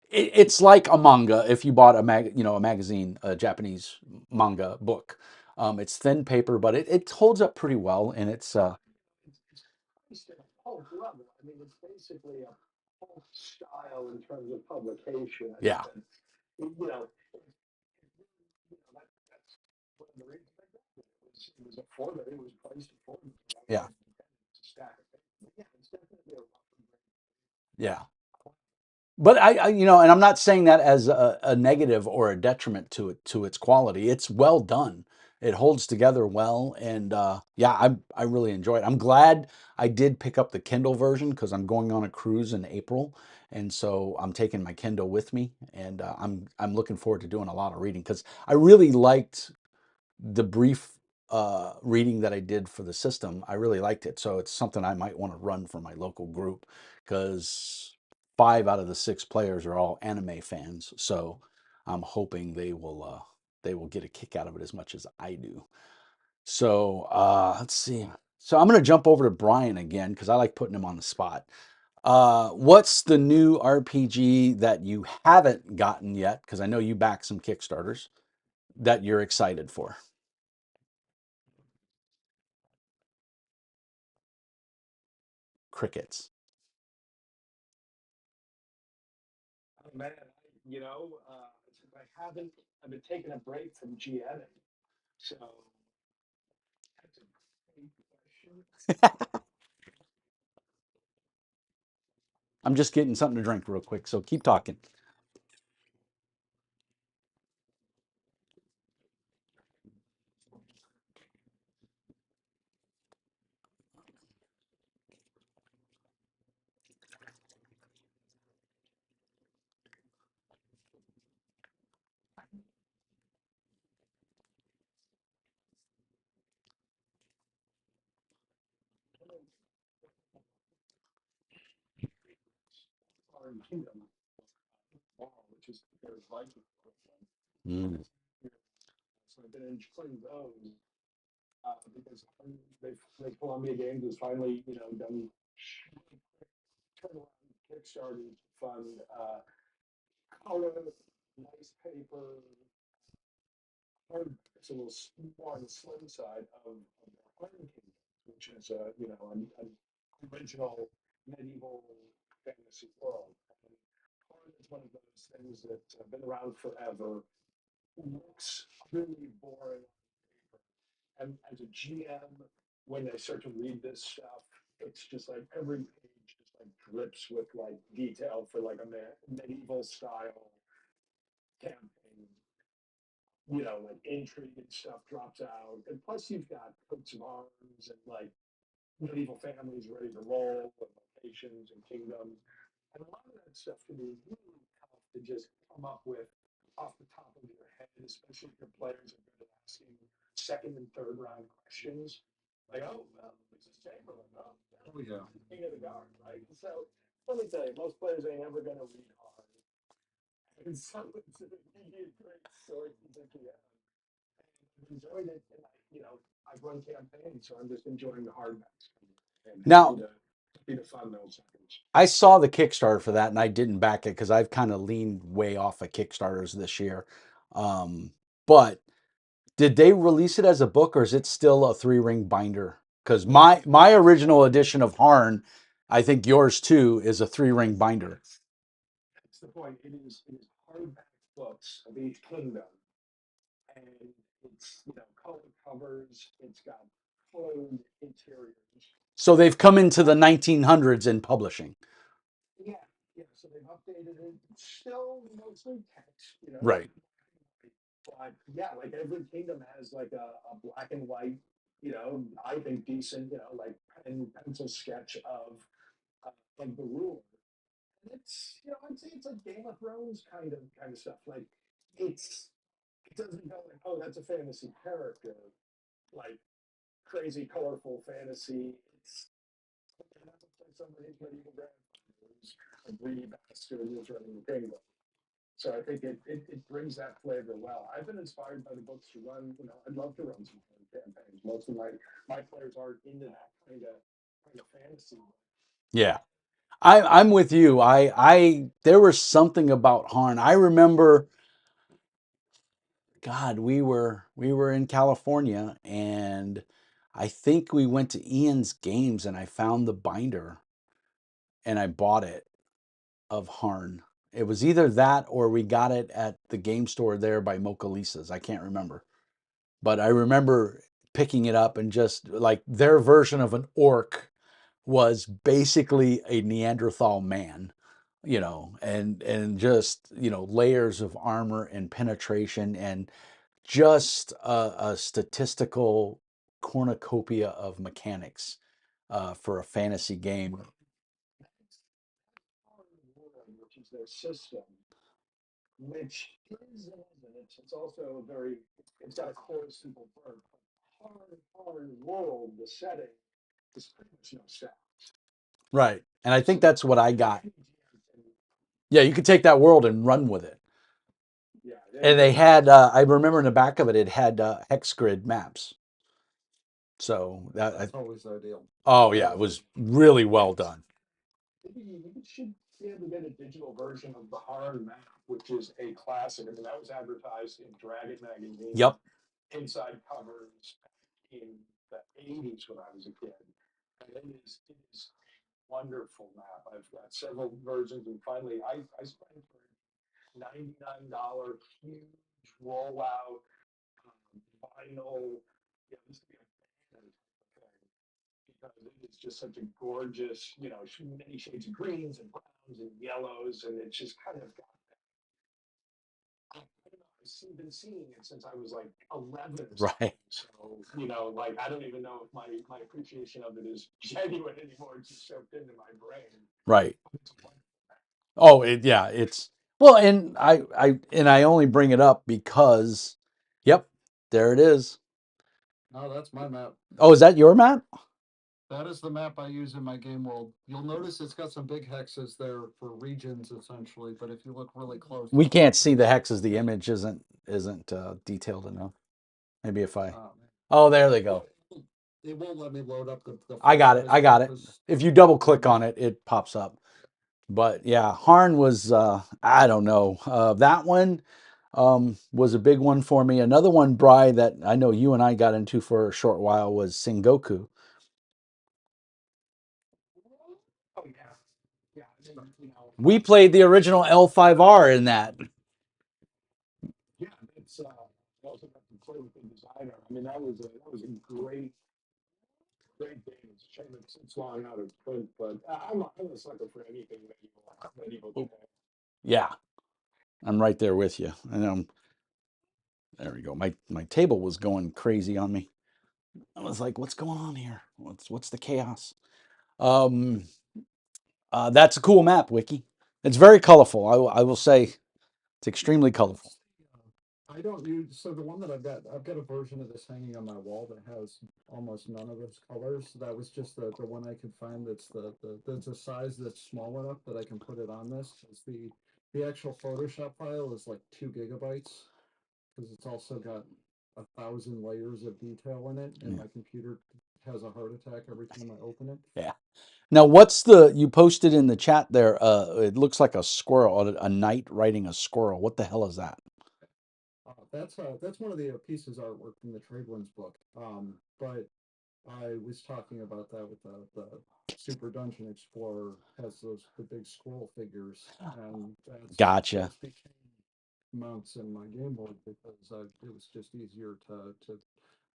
It's like a manga if you bought a magazine, a Japanese manga book. It's thin paper, but it holds up pretty well, and it's It's at a pulp level. I mean, it's basically a pulp style in terms of publication. yeah, You know, that's one of the reasons I got it. It was affordable. It was priced affordable. yeah, It's a stack of paper. But yeah, it's definitely a rough and yeah. But and I'm not saying that as a negative or a detriment to its quality. It's well done. It holds together well, and yeah, I really enjoy it. I'm glad I did pick up the Kindle version because I'm going on a cruise in April, and so I'm taking my Kindle with me, and I'm looking forward to doing a lot of reading because I really liked the brief reading that I did for the system. I really liked it, so it's something I might want to run for my local group because 5 out of the 6 players are all anime fans. So I'm hoping they will get a kick out of it as much as I do. So let's see. So I'm going to jump over to Brian again because I like putting him on the spot. What's the new RPG that you haven't gotten yet? Because I know you back some Kickstarters that you're excited for. Crickets. oh, man, since I've been taking a break from GMing. So that's a great question. I'm just getting something to drink real quick, so keep talking. Foreign Kingdom, which is their Viking equivalent. Mm. So I've been enjoying those because Columbia Games has finally, done turnaround Kickstarter to fund color, nice paper, hard. It's a little more on the slim side of Iron Kingdom, which is an original medieval fantasy world. And Horn is one of those things that have been around forever, looks really boring on paper. And as a GM, when I start to read this stuff, it's just like every page just like drips with like detail for like a medieval style campaign. Like intrigue and stuff drops out. And plus you've got coats of arms and like medieval families ready to roll and locations and kingdoms. And a lot of that stuff can be really tough to just come up with off the top of your head, especially if your players are good at asking second and third round questions. Like, oh, well, this is Chamberlain. Oh, Oh, yeah. King of the Guard, right? So let me tell you, most players ain't ever going to read hard. And so it's an immediate great source of the I've enjoyed it, and I've run campaigns, so I'm just enjoying the hardbacks and Now, happy to fund those seconds. I saw the Kickstarter for that, and I didn't back it because I've kind of leaned way off of Kickstarters this year. But did they release it as a book, or is it still a 3-ring binder? Because my original edition of Harn, I think yours too, is a 3-ring binder. That's the point. It is hardback books of each kingdom, and it's color covers. It's got colored interiors. So they've come into the 1900s in publishing. Yeah, yeah. So they've updated it. It's still mostly text, Right. But yeah, like every kingdom has like a black and white, I think decent, like pen pencil sketch of the ruler. And it's, I'd say it's like Game of Thrones kind of stuff. Like it doesn't go like, oh, that's a fantasy character, like crazy colorful fantasy. It's that's like somebody's medieval grandfather who's a greedy bastard who's running the kingdom. So I think it brings that flavor well. I've been inspired by the books to run. I'd love to run some campaigns. Most of my players aren't into that kind of fantasy. Yeah. I'm with you. I there was something about Harn. I remember, God, we were in California, and I think we went to Ian's Games, and I found the binder and I bought it of Harn. It was either that or we got it at the game store there by Mocha Lisa's. I can't remember. But I remember picking it up, and just like their version of an orc was basically a Neanderthal man, and just, layers of armor and penetration, and just a statistical cornucopia of mechanics for a fantasy game. Which is their system, which is and isn't. It's also it's got a core simple verb. Hard world, the setting is pretty much no stats. Right. And I So think that's what I got. can- Yeah, you could take that world and run with it. yeah, And they had, I remember in the back of it, it had hex grid maps. So That's always ideal. oh yeah, it was really well done. maybe we should be able to get a digital version of the Harn map, which is a classic. I mean, that was advertised in Dragon magazine. Yep. Inside covers in the 80s when I was a kid. And it is a wonderful map. I've got several versions, and finally I spent for $99 huge rollout vinyl. Yeah, this would be a banner thing because it is just such a gorgeous, many shades of greens and browns and yellows, and it's just kind of got I don't know. Been seeing it since I was like 11 or something. Right. So, like I don't even know if my appreciation of it is genuine anymore. It's just soaked into my brain. Right. It's a wonderful Oh, it's well, and I only bring it up because, yep, there it is. No, that's my map. Oh, is that your map? That is the map I use in my game world. You'll notice it's got some big hexes there for regions essentially, but if you look really close, We can't see the hexes. The image isn't detailed enough. Maybe if I. man. Oh, there they go. It won't let me load up the I got it. full-size I got map it. 'cause If you double click on it, it pops up. But yeah, Harn was, I don't know. That one was a big one for me. Another one, Bry, that I know you and I got into for a short while was Sengoku. Oh yeah, yeah. We played the original L5R in that. Yeah, it's I also got to play with the designer. I mean, that was a great game. It's a shame it's long out of print, but I'm a sucker for anything medieval today. Yeah, I'm right there with you. And there we go. My table was going crazy on me. I was like, what's going on here? What's the chaos? Um, that's a cool map, Wiki. It's very colorful. I will say it's extremely colorful. I don't use so the one that I've got a version of this hanging on my wall that has almost none of those colors. That was just the one I could find that's a size that's small enough that I can put it on this. It's the actual Photoshop file is like 2 GB because it's also got 1,000 layers of detail in it, and Yeah. my computer has a heart attack every time I open it. Yeah. Now, you posted in the chat there? It looks like a squirrel, a knight riding a squirrel. What the hell is that? That's one of the pieces of artwork from the Trade Winds book. But I was talking about that with the Super Dungeon Explorer has the big scroll figures, and Gotcha. that's became mounts in my game board because it was just easier to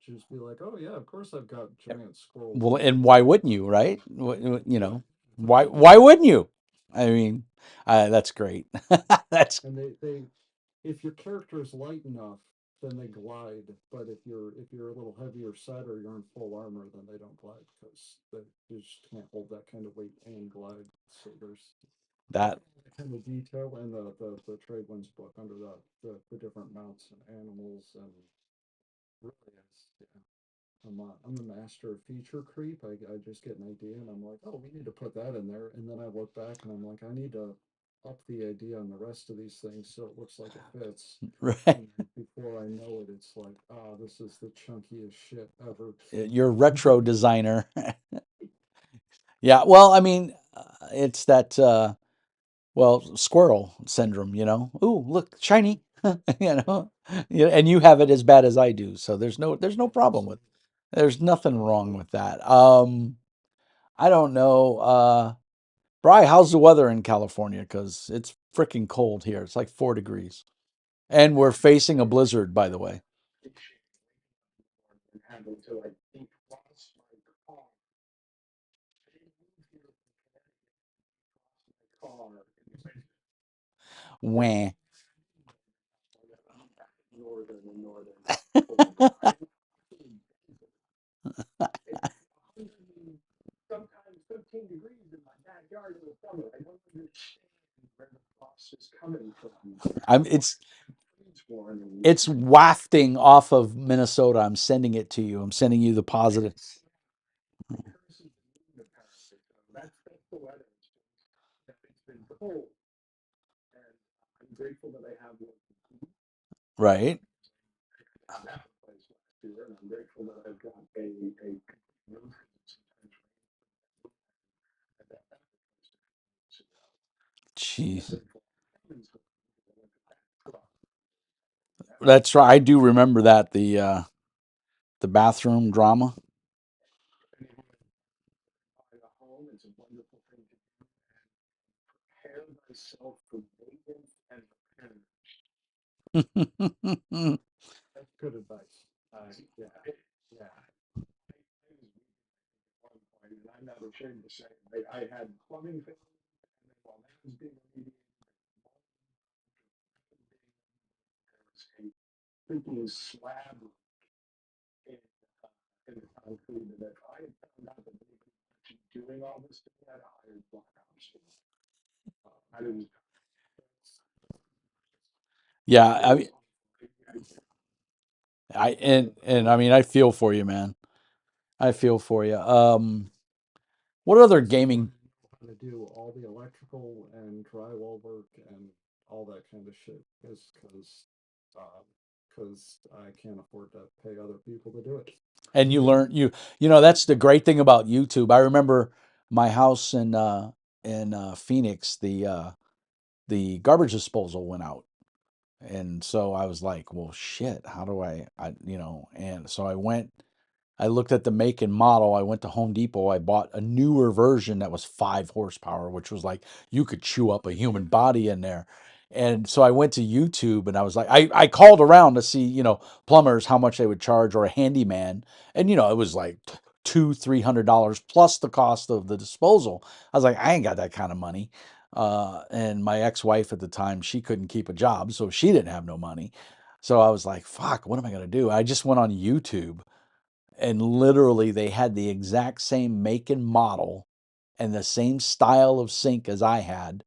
just be like, oh yeah, of course I've got giant scrolls. Well, and why wouldn't you, right? Why wouldn't you? I mean, that's great. That's And they if your character is light enough, then they glide. But if you're a little heavier set or you're in full armor, then they don't glide because they just can't hold that kind of weight and glide. So there's That And the detail and the trade winds book under the different mounts and animals and really is, yeah. I'm a master of feature creep. I just get an idea and I'm like, oh, we need to put that in there. And then I look back and I'm like, I need to up the idea on the rest of these things so it looks like it fits. right. And before I know it, it's like, ah, this is the chunkiest shit ever. You're a retro designer. Yeah. Well, I mean, it's that squirrel syndrome, you know. Ooh, look, shiny. You know. Yeah, and you have it as bad as I do. So there's no problem with there's nothing wrong with that. I don't know. Bri, how's the weather in California? Because it's freaking cold here. It's like 4 degrees. And we're facing a blizzard, by the way. And having to like defrost my car. I didn't move here from Connecticut. Defrost my car. Wah. Northern and northern. Sometimes 15 degrees in my backyard in the summer. I don't understand where the frost is coming from. I'm it's Freeze warning. it's wafting off of Minnesota. I'm sending it to you. I'm sending you the positive. Curse is the moon, apparently. So that's the weather. It's been cold. And I'm grateful that I have one. Right. I had that place last year, and I'm grateful that I've got a complete roof. Sometimes at that place Jeez. ago. That's right. I do remember that the bathroom drama. Buy a home, it's a wonderful thing to do, and prepare myself for maintenance and repair. That's good advice. Yeah, yeah. I was weak at one point, and I'm not ashamed to say, I had plumbing failures, and then while that was being remediated, there was a freaking slab in the concrete, and if I had found out that they were actually doing all this to me, I'd have hired Black Ops. I didn't. Yeah, I mean I feel for you, man. I feel for you. What other gaming? How to do all the electrical and drywall work and all that kind of shit because I can't afford to pay other people to do it. And you know that's the great thing about YouTube. I remember my house in Phoenix, the garbage disposal went out. And so I was like, well, shit, how do and so I looked at the make and model. I went to Home Depot. I bought a newer version that was 5 horsepower, which was like you could chew up a human body in there. And so I went to YouTube and I was like, I called around to see, plumbers, how much they would charge or a handyman. And, it was like $200-300 plus the cost of the disposal. I was like, I ain't got that kind of money. And my ex-wife at the time, she couldn't keep a job, so she didn't have no money. So I was like, fuck, what am I going to do? I just went on YouTube and literally they had the exact same make and model and the same style of sink as I had,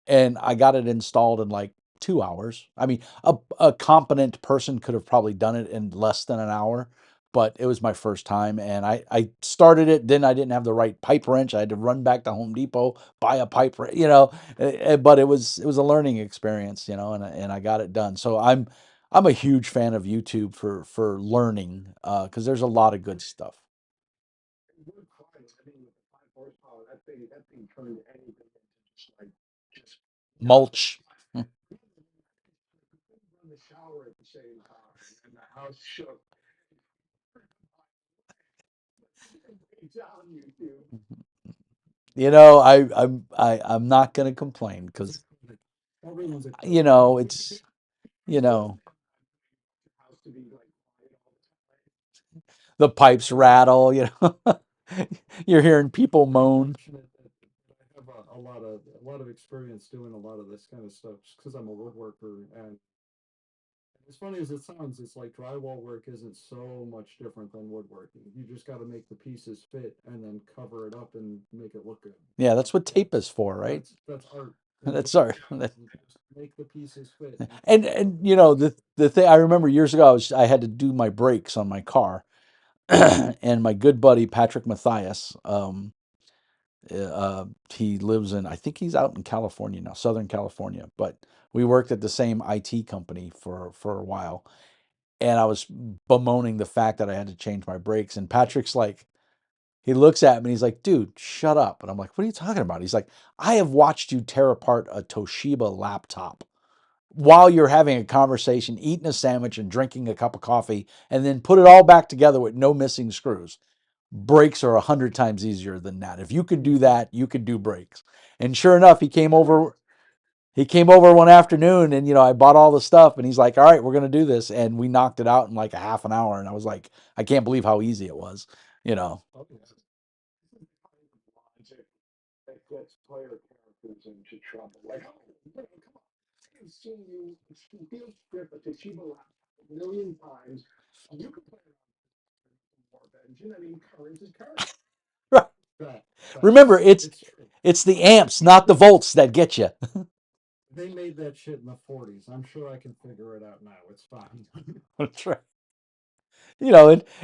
and I got it installed in like 2 hours. I mean, a competent person could have probably done it in less than an hour, but it was my first time, and I started it. Then I didn't have the right pipe wrench. I had to run back to Home Depot, buy a pipe wrench, but it was a learning experience, and I got it done. So I'm a huge fan of YouTube for learning, because there's a lot of good stuff. Wood products, I mean, with the 5 horsepower, that thing turned anything into just Mulch. run the shower at the same time, and the house shook. It's on YouTube. I'm not gonna complain because Everyone's a it's you know House to be like quiet all the time. the pipes rattle. You're hearing people moan. fortunate that I have a lot of experience doing a lot of this kind of stuff because I'm a woodworker and as funny as it sounds, it's like drywall work isn't so much different than woodworking. You just got to make the pieces fit and then cover it up and make it look good. Yeah, that's what tape is for, right? That's art. That's sorry. Just make the pieces fit. And you know the thing I remember years ago, I had to do my brakes on my car, and my good buddy Patrick Matthias, he lives in, I think he's out in California now, Southern California, but we worked at the same IT company for a while, and I was bemoaning the fact that I had to change my brakes, and Patrick's like, he looks at me and he's like, dude, shut up. And I'm like, what are you talking about? He's like, I have watched you tear apart a Toshiba laptop while you're having a conversation, eating a sandwich and drinking a cup of coffee, and then put it all back together with no missing screws. Brakes are 100 times easier than that. If you could do that, you could do brakes. And sure enough, he came over. He came over one afternoon, and I bought all the stuff, and he's like, "All right, we're gonna do this," and we knocked it out in like a half an hour. And I was like, I can't believe how easy it was. You know, Oh, yeah. This is the kind of logic that gets player characters into trouble. Like, oh, come on. I've seen you field strip a Toshiba laptop a million times. You can play around with the warp engine. I mean, current is current. right? But Remember, it's true. it's the amps, not the volts, that get you. They made that shit in the 40s. I'm sure I can figure it out now. It's fine. That's right.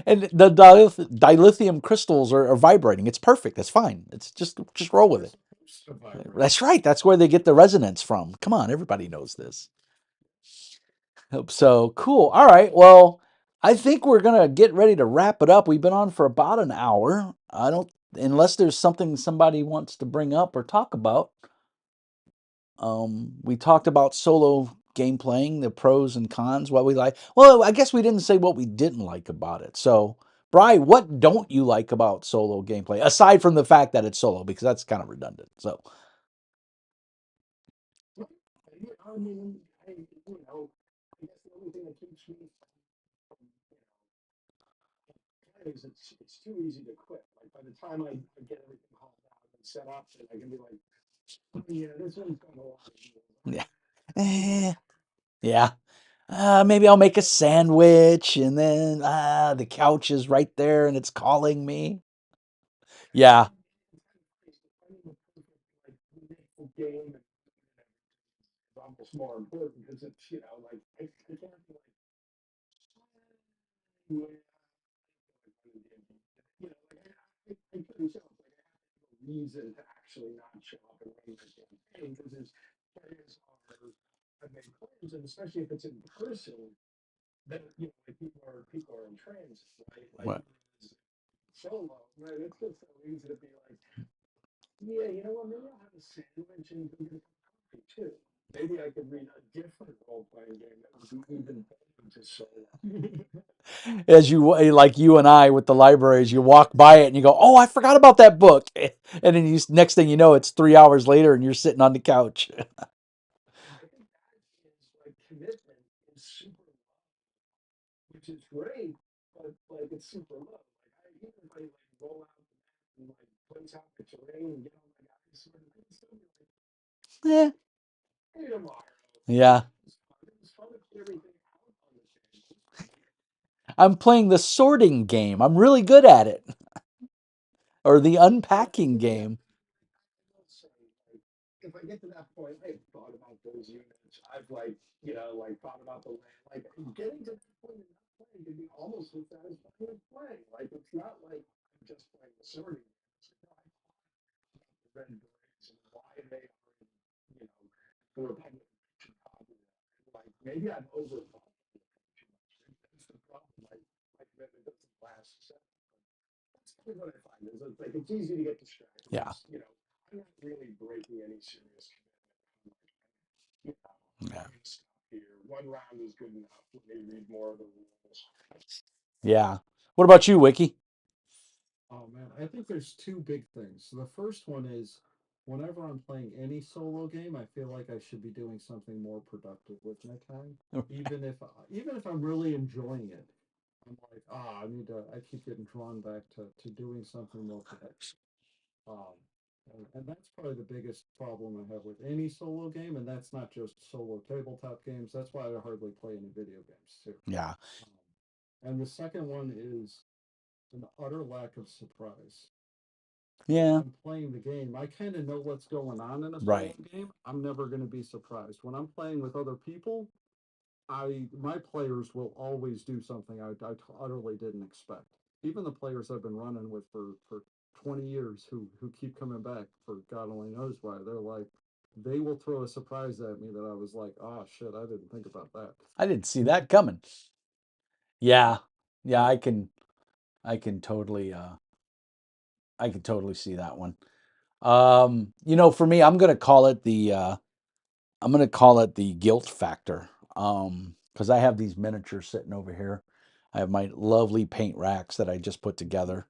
And the dilithium crystals are vibrating. It's perfect. That's fine. It's just roll with They're it. supposed to vibrate. That's right. That's where they get the resonance from. Come on, everybody knows this. So cool. All right. Well, I think we're gonna get ready to wrap it up. We've been on for about an hour. I don't, unless there's something somebody wants to bring up or talk about. We talked about solo game playing, the pros and cons, what we like. Well, I guess we didn't say what we didn't like about it. So, Bri, what don't you like about solo gameplay aside from the fact that it's solo, because that's kind of redundant. So, I mean, I guess the only thing that keeps me from, is it's too easy to quit. Like by the time I get everything hauled out and set up, then I can be like, "Oh, yeah, this one's got a lot of rules." yeah. Yeah. Maybe I'll make a sandwich, and then the couch is right there and it's calling me. Yeah. Finding the perfect like meaningful game and is almost more important because it's like I can't be like, yeah, like I couldn't show like I have no reason to actually not show up and run my campaign because his players have made plans, and especially if it's in person, then like people are in transit, right? Like What? solo, right? It's just so easy to be like, yeah, you know what? Maybe I'll have a sandwich and go get a cup of coffee too. Maybe I could read a different role playing game that would be even better to solo. As like you and I with the libraries, you walk by it and you go, "Oh, I forgot about that book," and then next thing you know, it's 3 hours later and you're sitting on the couch. I think that is like commitment is super low, which is great, but like it's super low. Like even if I like roll out the map and like place out the terrain and get all my guys sort of, it's still be like, Eh, hey tomorrow. yeah, It was fun to clear everything out on the table. I'm playing the sorting game. I'm really good at it, or the unpacking Yeah, game. I will say, like, if I get to that point, I've thought about those units. I've like, like thought about the land. Like getting to that point and not playing can be almost as satisfying as playing. Like it's not like I'm just playing the sorting. It's like, no, I thought about the red berets and why they are in, the Republic of Chicago. Like maybe I've overthought it too much. Maybe that's the problem. Like my commitment doesn't last. That's kind of what I find is it's like it's easy to get distracted. Yeah, I'm not really breaking any serious commitment. yeah, I'm gonna stop here. One round is good enough. Let me read more of the rules. yeah. What about you, Wiki? Oh man, I think there's two big things. So the first one is whenever I'm playing any solo game, I feel like I should be doing something more productive with my time. Even if I'm really enjoying it, I'm like, I keep getting drawn back to doing something more productive. Um, and that's probably the biggest problem I have with any solo game, and that's not just solo tabletop games. That's why I hardly play any video games too. Yeah, And the second one is an utter lack of surprise. Yeah. I'm playing the game. I kind of know what's going on in a Right. solo game. I'm never going to be surprised. When I'm playing with other people, my players will always do something I utterly didn't expect. Even the players I've been running with for 20 years who keep coming back for God only knows why. They're like, they will throw a surprise at me that I was like, oh shit, I didn't think about that. I didn't see that coming. Yeah. Yeah, I can totally see that one. For me, I'm gonna call it the guilt factor. Because I have these miniatures sitting over here. I have my lovely paint racks that I just put together.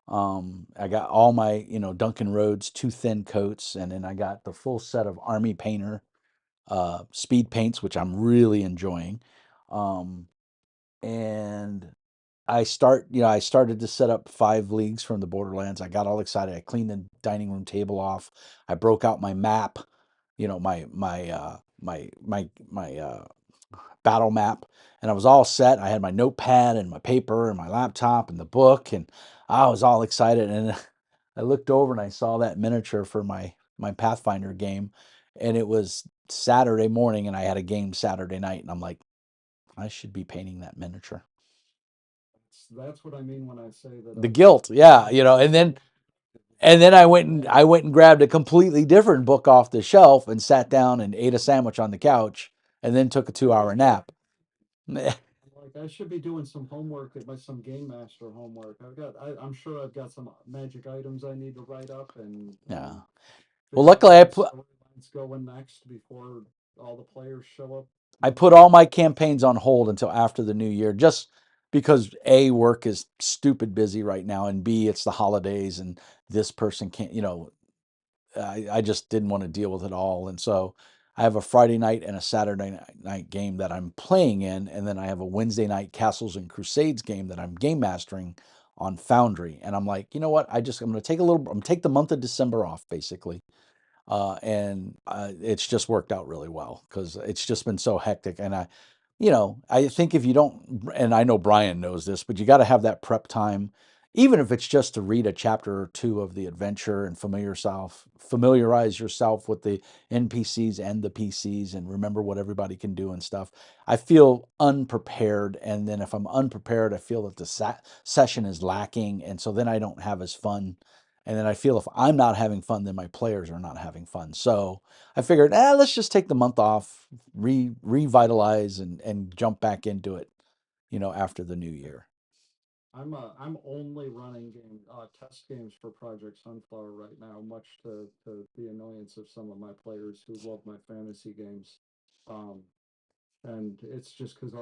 I got all my, Duncan Rhodes two thin coats, and then I got the full set of Army Painter speed paints, which I'm really enjoying. Um, and I started to set up 5 leagues from the Borderlands. I got all excited. I cleaned the dining room table off. I broke out my map, my battle map, and I was all set. I had my notepad and my paper and my laptop and the book, and I was all excited. And I looked over and I saw that miniature for my Pathfinder game, and it was Saturday morning, and I had a game Saturday night, and I'm like, I should be painting that miniature. That's what I mean when I say that The guilt, yeah, and then I went and grabbed a completely different book off the shelf and sat down and ate a sandwich on the couch, and then took a 2-hour nap. Like I should be doing some homework at some game master homework. I'm sure I've got some magic items I need to write up Yeah. and Well, figure out luckily I what put storylines going next before all the players show up. I put all my campaigns on hold until after the new year, just because A, work is stupid busy right now, and B, it's the holidays and this person can't, I just didn't want to deal with it all. And so I have a Friday night and a Saturday night game that I'm playing in. And then I have a Wednesday night Castles and Crusades game that I'm game mastering on Foundry. And I'm like, you know what? I'm going to I'm going to take the month of December off, basically. And it's just worked out really well because it's just been so hectic. And I think if you don't, and I know Brian knows this, but you got to have that prep time, even if it's just to read a chapter or two of the adventure and familiarize yourself with the NPCs and the PCs, and remember what everybody can do and stuff. I feel unprepared, and then if I'm unprepared, I feel that the session is lacking, and so then I don't have as fun. And then I feel if I'm not having fun, then my players are not having fun. So I figured, let's just take the month off, revitalize, and jump back into it, after the new year. I'm only running test games for Project Sunflower right now, much to the annoyance of some of my players who love my fantasy games. Um, and it's just because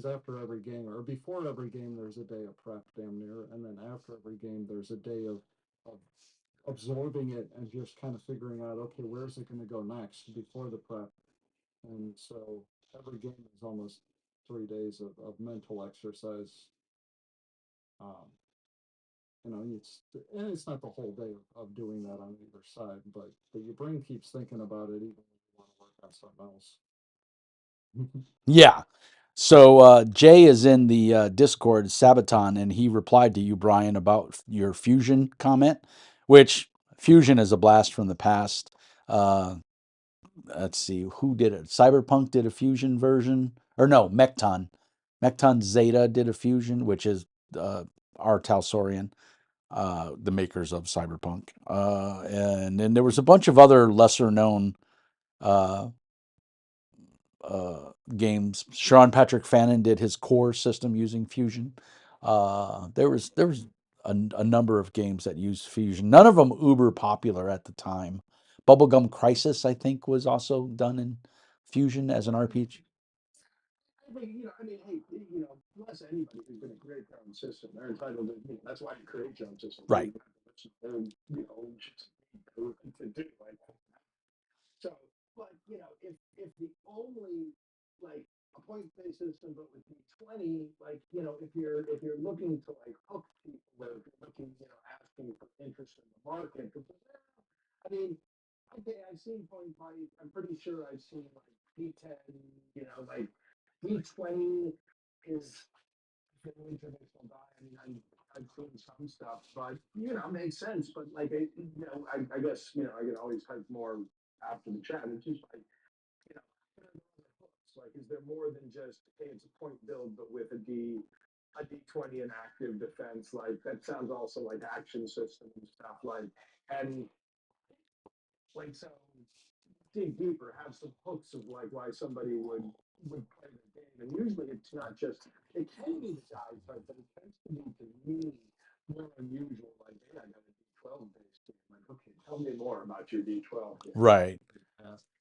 after every game or before every game there's a day of prep damn near, and then after every game there's a day of absorbing it and just kind of figuring out, okay, where's it going to go next before the prep. And so every game is almost 3 days of mental exercise. um, it's not the whole day of doing that on either side, but your brain keeps thinking about it even when you want to work on something else. Yeah. So Jay is in the Discord, Sabaton, and he replied to you, Brian, about your Fusion comment, which Fusion is a blast from the past. Uh, let's see, who did it? Cyberpunk did a Fusion version, or no, Mekton. Mekton Zeta did a Fusion, which is R. Talsorian, the makers of Cyberpunk. And then there was a bunch of other lesser known uh, games. Sean Patrick Fannin did his core system using Fusion. There was a number of games that used Fusion. None of them uber popular at the time. Bubblegum Crisis, I think, was also done in Fusion as an RPG. Hey, unless anybody who's going to create their own system, they're entitled to, that's why you create your own system. Right. Just to do like so. But if the only like a point-based system, but with D20, if you're looking to like hook people, or if you're looking, asking for interest in the market, I mean, okay, I've seen point by. I'm pretty sure I've seen like D10. Like D20 is an international die. I mean, I've seen some stuff, but makes sense. But like, I guess I can always type more after the chat. It's just like, you know, what are the other hooks? Like, is there more than just hey, it's a point build, but with a D20 and active defense? Like that sounds also like action system and stuff. Like, and like so dig deeper, have some hooks of like why somebody would play the game. And usually it's not just it can be the die type, but it tends to be to me more unusual. Like, hey, I got a D12 based game. Like, okay, tell me more about your D12 game. Right.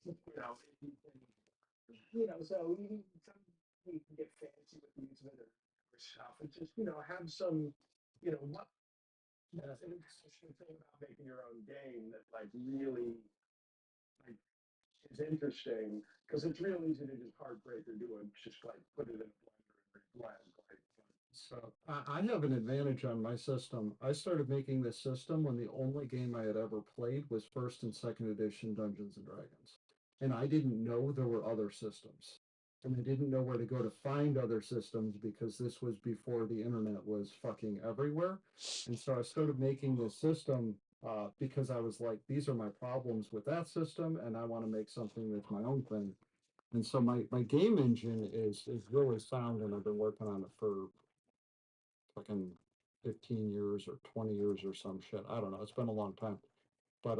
If you can, so you can get fancy with the use of it or stuff. And just have some, what that's an interesting thing about making your own game that like really like is interesting because it's real easy to just heartbreaker do it, just like put it in a blender and blend. Like, So I have an advantage on my system. I started making this system when the only game I had ever played was first and second edition Dungeons and Dragons. And I didn't know there were other systems. And I didn't know where to go to find other systems because this was before the internet was fucking everywhere. And so I started making this system because I was like, these are my problems with that system, and I want to make something that's my own thing. And so my game engine is really sound, and I've been working on it for fucking 15 years or 20 years or some shit. I don't know. It's been a long time. But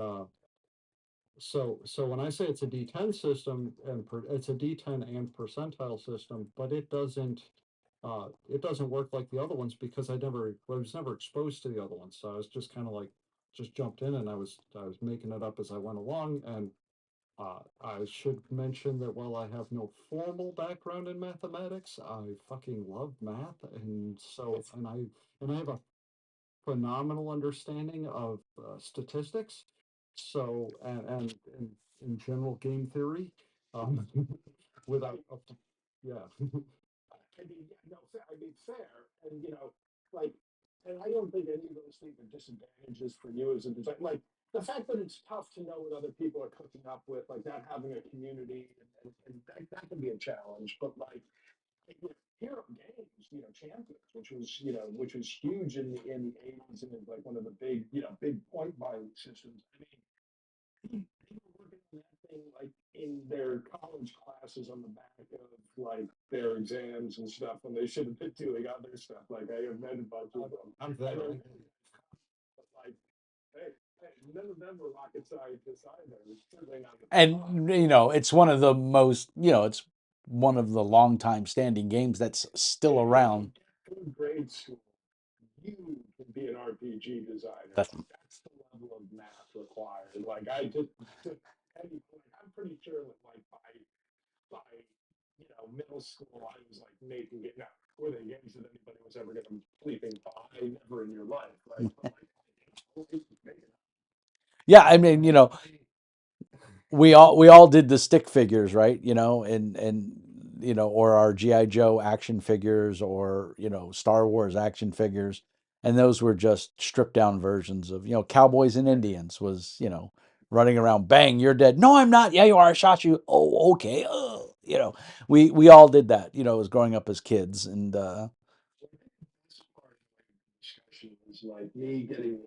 so when I say it's a D10 system and it's a D10 and percentile system, but it doesn't work like the other ones because I was never exposed to the other ones. So I was just kind of like just jumped in and I was making it up as I went along. And I should mention that while I have no formal background in mathematics, I fucking love math, and I have a phenomenal understanding of statistics. So and in general game theory, um, without yeah. I mean, yeah, no, I mean, fair, and like, and I don't think any of those things are disadvantages for you as a designer. Like the fact that it's tough to know what other people are cooking up with, like not having a community, and that can be a challenge. But like, Hero Games, Champions, which was huge in the '80s and is like one of the big point buying systems. I mean, they were working on that thing like in their college classes on the back of like their exams and stuff when they should have been doing other stuff. Like I have met a bunch of them. I'm there. But like, hey, none of them were rocket scientists either. Certainly not And it's one of the it's one of the long time standing games that's still around. in grade school. You can be an RPG designer. That's That's the level of math required. Like I just to any point, I'm pretty sure that like by middle school, I was like making it. Now, were they games that anybody was ever going to bleeping buy? Never in your life, right? But like, yeah. I mean, we all did the stick figures, right? And or our GI Joe action figures, or Star Wars action figures, and those were just stripped down versions of Cowboys and Indians was running around, bang, you're dead. No, I'm not. Yeah, you are. I shot you. Oh, okay. We all did that. As growing up as kids, and this part of the discussion is like me getting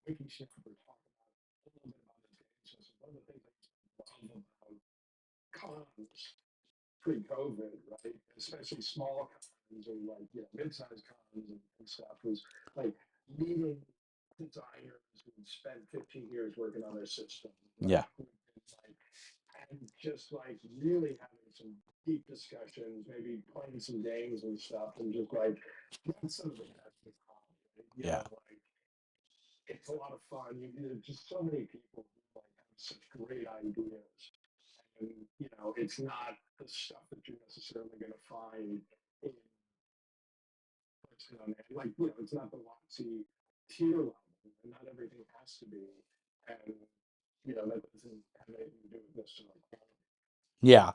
making sure we're talking about a little bit about this game system. One of the things I love about cons pre-COVID, right? Especially small cons or like mid-sized cons and stuff was like meeting designers who spent 15 years working on their system. yeah, Like, and just like really having some deep discussions, maybe playing some games and stuff, and just like that's something that's the con. Right? yeah, Like it's a lot of fun. There's just so many people who like have such great ideas, and it's not the stuff that you're necessarily going to find in person on there. Like it's not the WotC tier level, and not everything has to be, and that doesn't have anything to do with necessarily quality. yeah.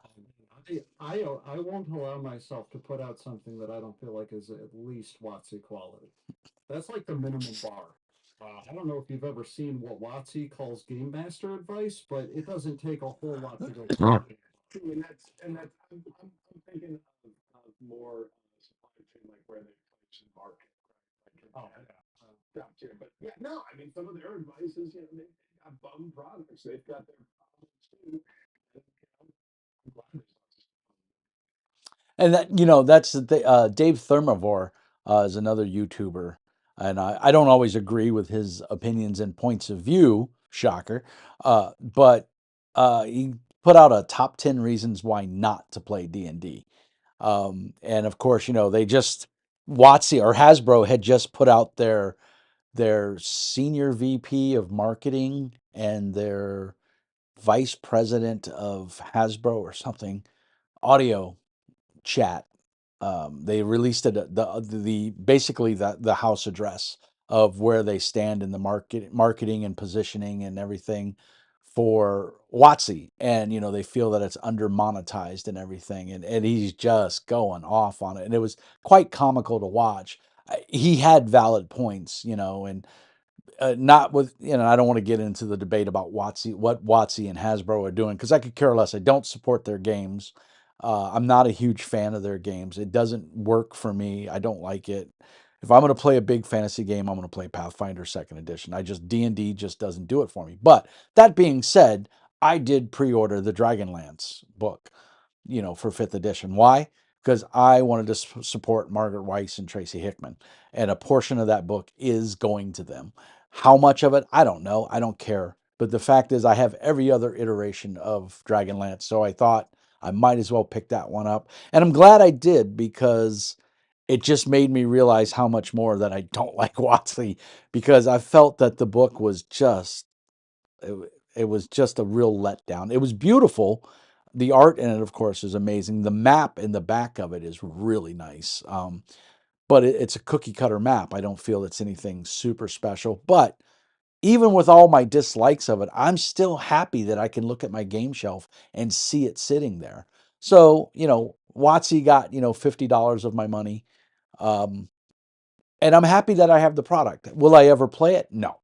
I won't allow myself to put out something that I don't feel like is at least WotC quality. That's like the minimum bar. I don't know if you've ever seen what WotC calls game master advice, but it doesn't take a whole lot to go. True, and that's I'm thinking of more supply chain, like where they place in market, right? Like Oh, yeah. But yeah, no, I mean, some of their advice is, they got bum products. They've got their problems too. And, I'm glad there's lots of stuff. And that's Dave Thermivore is another YouTuber, and I don't always agree with his opinions and points of view. Shocker, but he put out a top 10 reasons why not to play D&D. And of course, they just WotC or Hasbro had just put out their senior VP of marketing and their vice president of Hasbro or something audio chat. They released the basically the house address of where they stand in the marketing and positioning and everything for WotC, and they feel that it's under monetized and everything, and he's just going off on it, and it was quite comical to watch. He had valid points, and not with, I don't want to get into the debate about what WotC and Hasbro are doing, because I could care less. I don't support their games. I'm not a huge fan of their games. It doesn't work for me. I don't like it. If I'm going to play a big fantasy game, I'm going to play Pathfinder Second Edition. D&D just doesn't do it for me. But that being said, I did pre-order the Dragonlance book, for 5th edition. Why? Because I wanted to support Margaret Weiss and Tracy Hickman, and a portion of that book is going to them. How much of it? I don't know. I don't care. But the fact is, I have every other iteration of Dragonlance, so I thought I might as well pick that one up. And I'm glad I did, because it just made me realize how much more that I don't like WotC, because I felt that the book was it was just a real letdown. It was beautiful. The art in it, of course, is amazing. The map in the back of it is really nice. But it's a cookie cutter map. I don't feel it's anything super special. But even with all my dislikes of it, I'm still happy that I can look at my game shelf and see it sitting there. So, WotC got, $50 of my money. And I'm happy that I have the product. Will I ever play it? No.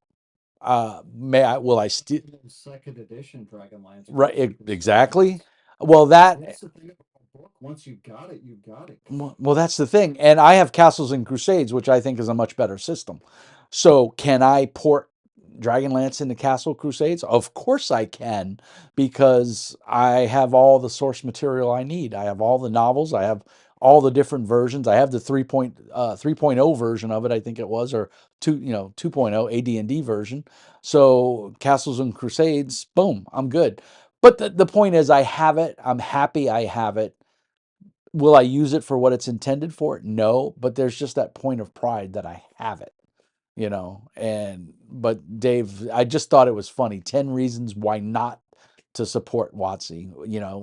Will I still, Second edition Dragonlance. right? Exactly. Well, that, That's the thing about a book. Once you got it, you got it. well, that's the thing. And I have Castles and Crusades, which I think is a much better system. So can I port Dragonlance into Castle Crusades? Of course I can, because I have all the source material I need. I have all the novels. I have all the different versions. I have the 3.0 version of it, I think it was, or 2.0 AD&D version. So Castles and Crusades, boom, I'm good. But the point is, I have it. I'm happy I have it. Will I use it for what it's intended for? No, but there's just that point of pride that I have it, but Dave, I just thought it was funny. 10 reasons why not to support WotC,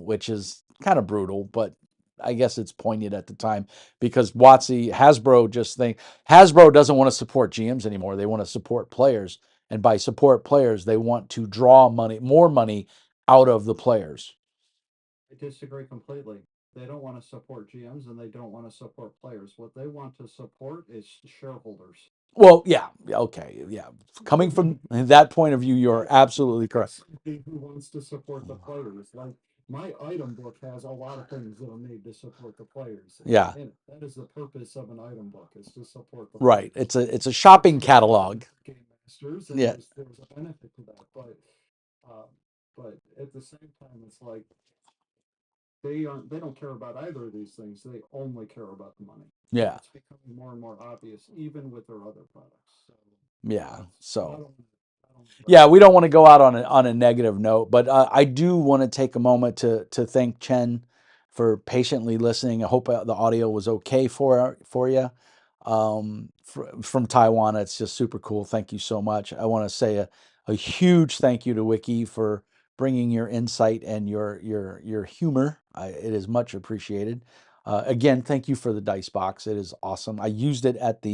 which is kind of brutal, but I guess it's poignant at the time, because Hasbro doesn't want to support GMs anymore. They want to support players. And by support players, they want to draw more money out of the players. I disagree completely. They don't want to support GMs and they don't want to support players. What they want to support is shareholders. Well, yeah, okay, yeah. Coming from that point of view, you're absolutely correct. Somebody who wants to support the players. Like my item book has a lot of things that are made to support the players. Yeah. And that is the purpose of an item book, is to support the Right. players. It's a shopping catalog. Game masters, and Yeah. there's a benefit to that. But at the same time, it's like they don't care about either of these things. They only care about the money. Yeah. It's becoming more and more obvious, even with their other products. So Yeah. I So don't. yeah, we don't want to go out on a negative note, but I do want to take a moment to thank Chen for patiently listening. I hope the audio was okay for you. From Taiwan, it's just super cool. Thank you so much. I want to say a huge thank you to Wiki for bringing your insight and your humor. It is much appreciated. Again, thank you for the dice box. It is awesome. I used it at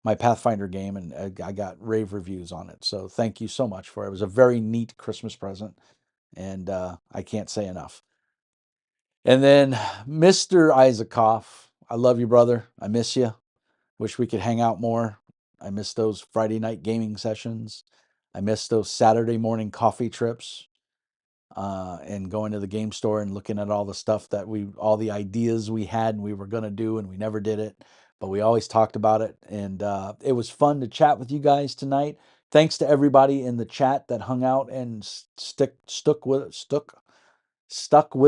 my Pathfinder game, and I got rave reviews on it. So thank you so much for it. It was a very neat Christmas present, and I can't say enough. And then Mr. Isaacoff, I love you, brother. I miss you. Wish we could hang out more. I miss those Friday night gaming sessions. I miss those Saturday morning coffee trips, and going to the game store and looking at all the stuff all the ideas we had and we were going to do, and we never did it. but we always talked about it, and it was fun to chat with you guys tonight. Thanks to everybody in the chat that hung out and stuck with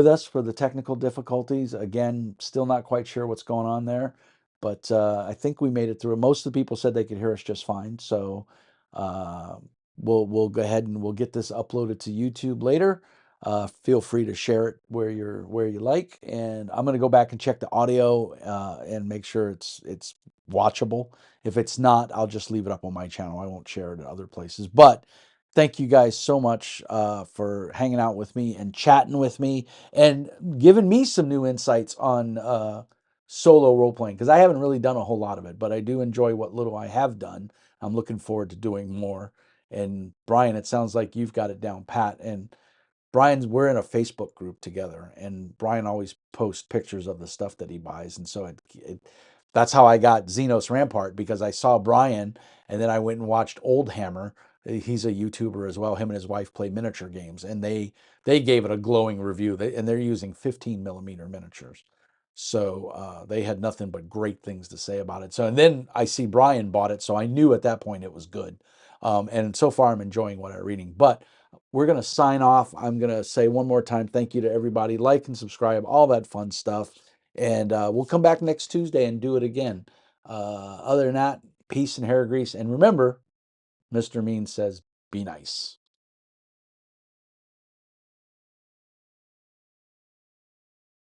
us for the technical difficulties. Again, still not quite sure what's going on there, but I think we made it through. Most of the people said they could hear us just fine. So uh, we'll go ahead and we'll get this uploaded to YouTube later. Feel free to share it where you like, and I'm going to go back and check the audio and make sure it's watchable. If it's not, I'll just leave it up on my channel. I won't share it at other places, but thank you guys so much for hanging out with me and chatting with me and giving me some new insights on solo role playing, because I haven't really done a whole lot of it, but I do enjoy what little I have done. I'm looking forward to doing more. And Brian, it sounds like you've got it down pat. And we're in a Facebook group together, and Brian always posts pictures of the stuff that he buys. And so that's how I got Xenos Rampart, because I saw Brian and then I went and watched Old Hammer. He's a YouTuber as well. Him and his wife play miniature games, and they gave it a glowing review. And they're using 15 millimeter miniatures. So they had nothing but great things to say about it. So, and then I see Brian bought it, so I knew at that point it was good. And so far I'm enjoying what I'm reading. But we're going to sign off. I'm going to say one more time, thank you to everybody. Like and subscribe, all that fun stuff. And we'll come back next Tuesday and do it again. Other than that, peace and hair grease. And remember, Mr. Mean says, be nice.